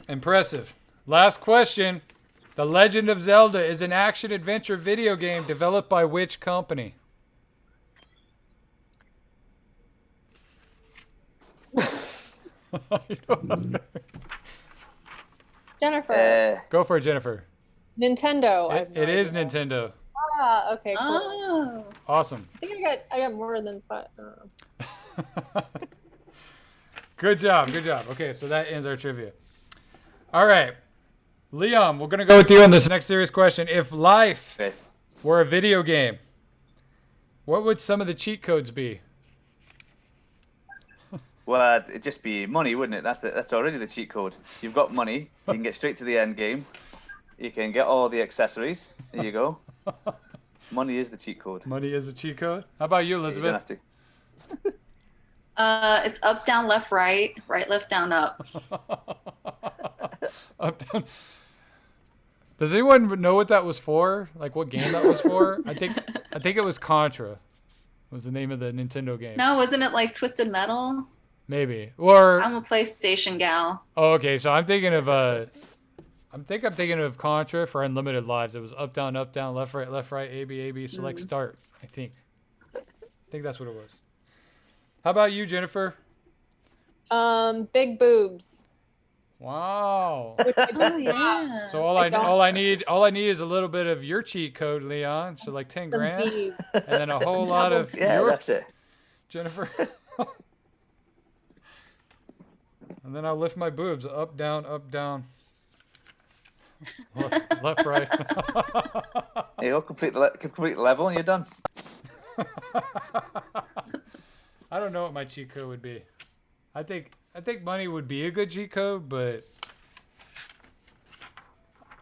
Impressive. Last question. The Legend of Zelda is an action-adventure video game developed by which company? I don't know. Jennifer. Go for it, Jennifer. Nintendo. It is Nintendo. Ah, okay, cool. Oh. Awesome. I think I got more than 5. Good job. Okay, so that ends our trivia. All right. Leon, we're going to go with you on this next serious question. If life were a video game, what would some of the cheat codes be? Well, it'd just be money, wouldn't it? That's already the cheat code. You've got money. You can get straight to the end game. You can get all the accessories. There you go. Money is the cheat code. Money is a cheat code? How about you, Elizabeth? You don't have to. It's up, down, left, right, left, down, up. Up, down. Does anyone know what that was for? Like what game that was for? I think it was Contra. Was the name of the Nintendo game. No, wasn't it like Twisted Metal? Maybe. Or I'm a PlayStation gal. Oh, okay. So I'm thinking of I'm thinking of Contra for Unlimited Lives. It was up, down, left, right, A, B, select, start. I think that's what it was. How about you, Jennifer? Big boobs. Wow. Oh yeah. So all I need is a little bit of your cheat code, Leon. So like 10 grand, beads. and then a whole lot of Yeah, yours, that's it. Jennifer. And then I'll lift my boobs up, down, left, right. You go complete level, and you're done. I don't know what my cheat code would be. I think money would be a good cheat code, but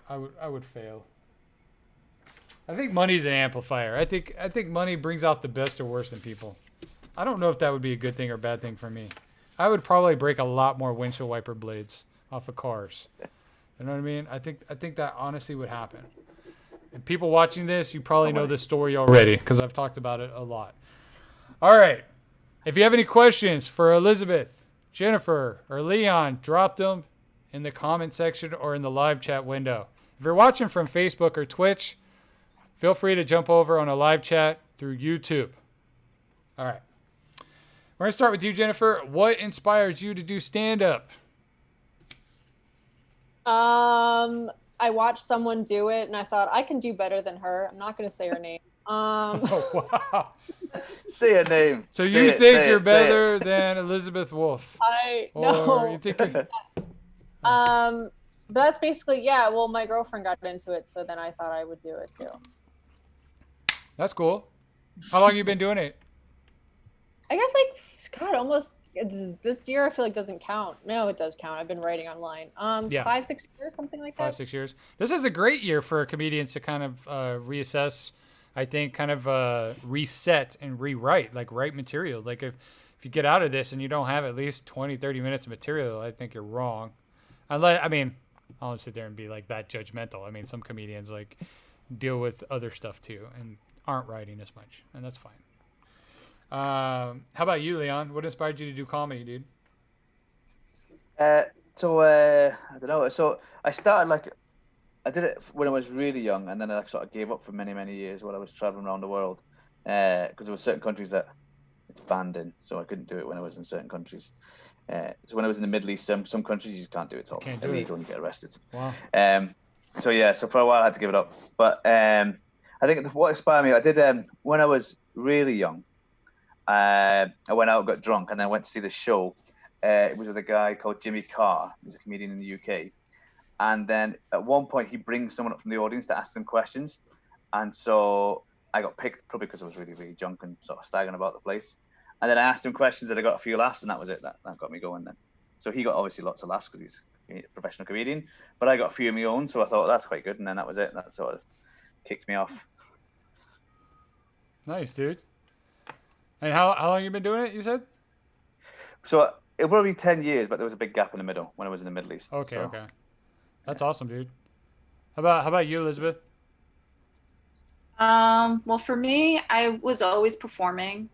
I would fail. I think money's an amplifier. I think money brings out the best or worst in people. I don't know if that would be a good thing or bad thing for me. I would probably break a lot more windshield wiper blades off of cars. You know what I mean? I think that honestly would happen. And people watching this, you probably know this story already because I've talked about it a lot. All right. If you have any questions for Elizabeth, Jennifer, or Leon, drop them in the comment section or in the live chat window. If you're watching from Facebook or Twitch, feel free to jump over on a live chat through YouTube. All right. We're going to start with you, Jennifer. What inspires you to do stand-up? I watched someone do it, and I thought, I can do better than her. I'm not going to say her name. Oh, wow. Say her name. So you think you're better than Elizabeth Wolf? No. You think you're... But that's basically, yeah, well, my girlfriend got into it, so then I thought I would do it too. That's cool. How long you been doing it? I guess, like, God, almost this year I feel like doesn't count. No, it does count. I've been writing online. 5-6 years, something like that. 5-6 years. This is a great year for comedians to kind of reassess, I think, kind of reset and rewrite, like write material. Like if you get out of this and you don't have at least 20-30 minutes of material, I think you're wrong. I won't sit there and be like that judgmental. I mean, some comedians like deal with other stuff too and aren't writing as much, and that's fine. How about you, Leon? What inspired you to do comedy, dude? I don't know. So I started I did it when I was really young, and then I sort of gave up for many, many years while I was traveling around the world. Because there were certain countries that it's banned in, so I couldn't do it when I was in certain countries. So when I was in the Middle East, some countries you can't do it at all. Can't do do it. it. You get arrested. Wow. So for a while I had to give it up. But I think what inspired me, I did when I was really young. I went out, got drunk, and then I went to see the show. It was with a guy called Jimmy Carr. He's a comedian in the UK. And then at one point, he brings someone up from the audience to ask them questions. And so I got picked, probably because I was really, really drunk and sort of staggering about the place. And then I asked him questions, and I got a few laughs, and that was it. That got me going then. So he got obviously lots of laughs because he's a professional comedian. But I got a few of my own, so I thought that's quite good. And then that was it. That sort of kicked me off. Nice, dude. And how long you been doing it, you said? So it will be 10 years, but there was a big gap in the middle when I was in the Middle East. Okay, so. okay. That's awesome, dude. How about you, Elizabeth? Well, for me, I was always performing.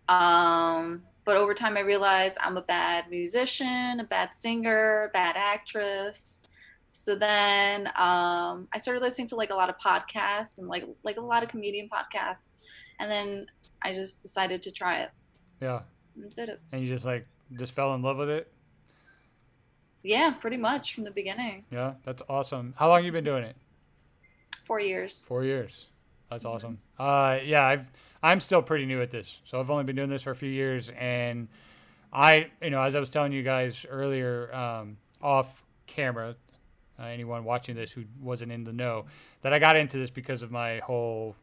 But over time I realized I'm a bad musician, a bad singer, a bad actress. So then I started listening to like a lot of podcasts and like a lot of comedian podcasts. And then I just decided to try it. Yeah. And did it. And you just fell in love with it? Yeah, pretty much from the beginning. Yeah, that's awesome. How long you been doing it? 4 years. 4 years. That's awesome. Yeah, I'm still pretty new at this. So I've only been doing this for a few years, and as I was telling you guys earlier, off camera, anyone watching this who wasn't in the know, that I got into this because of my whole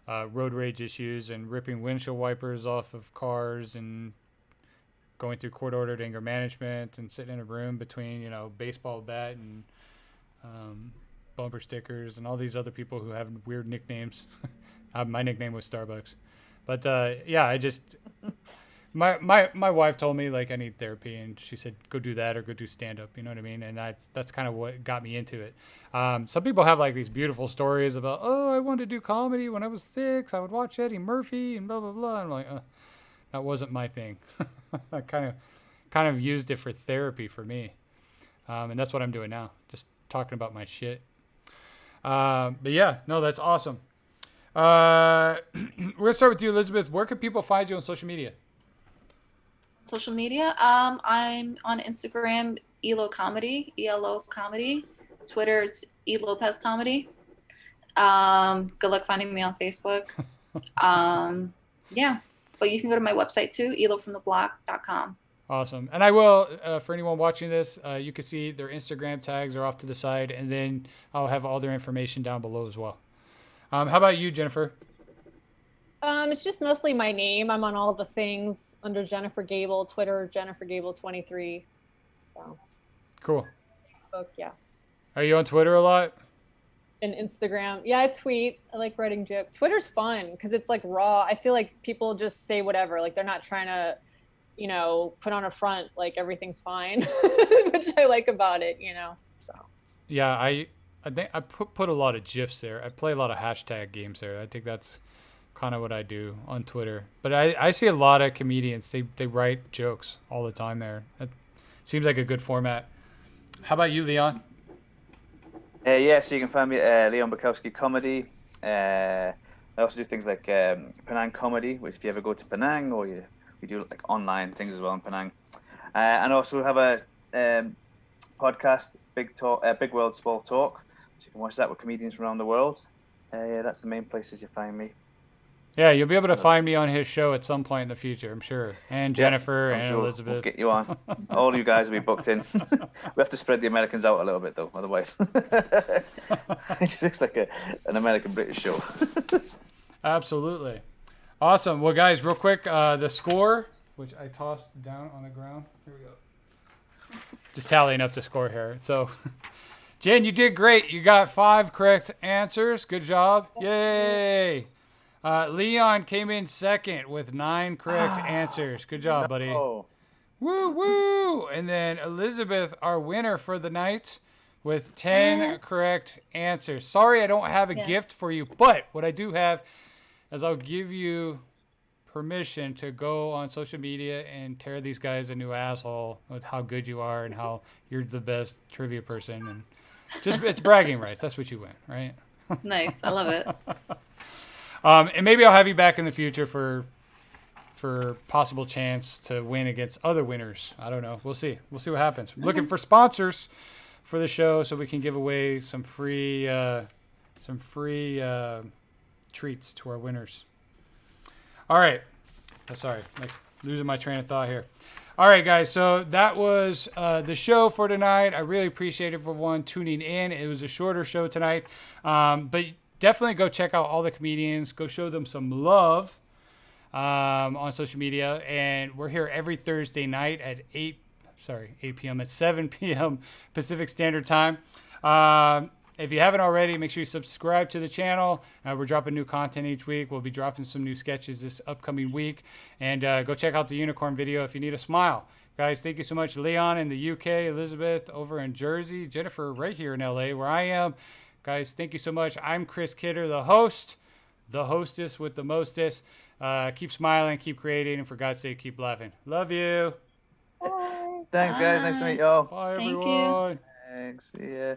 road rage issues and ripping windshield wipers off of cars and going through court-ordered anger management and sitting in a room between, baseball bat and bumper stickers and all these other people who have weird nicknames. My nickname was Starbucks. But yeah, I just my wife told me like I need therapy, and she said go do that or go do stand up, you know what I mean? And that's kind of what got me into it. Some people have like these beautiful stories about, oh, I wanted to do comedy when I was 6. I would watch Eddie Murphy and blah blah blah. I'm like, that wasn't my thing. I kind of used it for therapy for me. And that's what I'm doing now, just talking about my shit. But yeah, no, that's awesome. We're gonna start with you, Elizabeth. Where can people find you on social media? Social media, I'm on Instagram elocomedy, ELO comedy. Twitter, it's Lopez comedy. Good luck finding me on Facebook. Yeah, but you can go to my website too, elofromtheblock.com. Awesome. And I will, for anyone watching this, you can see their Instagram tags are off to the side, and then I'll have all their information down below as well. How about you, Jennifer? It's just mostly my name. I'm on all the things under Jennifer Gable, Twitter, Jennifer Gable 23. So. Cool. Facebook, yeah. Are you on Twitter a lot? And Instagram. Yeah, I tweet. I like writing jokes. Twitter's fun because it's like raw. I feel like people just say whatever. Like they're not trying to, put on a front like everything's fine, which I like about it, So. Yeah, I think I put a lot of GIFs there. I play a lot of hashtag games there. I think that's kind of what I do on Twitter. But I see a lot of comedians. They write jokes all the time there. It seems like a good format. How about you, Leon? Yeah, so you can find me at Leon Bukowski Comedy. I also do things like Penang Comedy, which if you ever go to Penang, or we do like online things as well in Penang. And also have a podcast, Big World Small Talk. So you can watch that with comedians from around the world. Yeah, that's the main places you find me. Yeah, you'll be able to find me on his show at some point in the future, I'm sure. And Jennifer and sure Elizabeth. We'll get you on. All you guys will be booked in. We have to spread the Americans out a little bit, though, otherwise. It just looks like an American-British show. Absolutely. Awesome. Well, guys, real quick, the score, which I tossed down on the ground. Here we go. Just tallying up the score here. So, Jen, you did great. You got 5 correct answers. Good job. Yay. Leon came in second with 9 correct answers. Good job, buddy. Oh. Woo, woo. And then Elizabeth, our winner for the night, with 10 correct answers. Sorry I don't have a gift for you, but what I do have is I'll give you permission to go on social media and tear these guys a new asshole with how good you are and how you're the best trivia person. And just it's bragging rights. That's what you win, right? Nice. I love it. And maybe I'll have you back in the future for possible chance to win against other winners. I don't know. We'll see. We'll see what happens. I'm looking for sponsors for the show so we can give away some free treats to our winners. All right. Oh, sorry. I'm losing my train of thought here. All right, guys. So that was the show for tonight. I really appreciate everyone tuning in. It was a shorter show tonight. But definitely go check out all the comedians. Go show them some love on social media. And we're here every Thursday night at 8 p.m. at 7 p.m. Pacific Standard Time. If you haven't already, make sure you subscribe to the channel. We're dropping new content each week. We'll be dropping some new sketches this upcoming week. And go check out the unicorn video if you need a smile. Guys, thank you so much. Leon in the UK, Elizabeth over in Jersey, Jennifer right here in LA where I am. Guys, thank you so much. I'm Chris Kidder, the host, the hostess with the mostest. Keep smiling, keep creating, and for God's sake, keep laughing. Love you. Bye. Thanks, guys. Nice to meet y'all. Bye, Thank everyone. you. Thanks. See ya.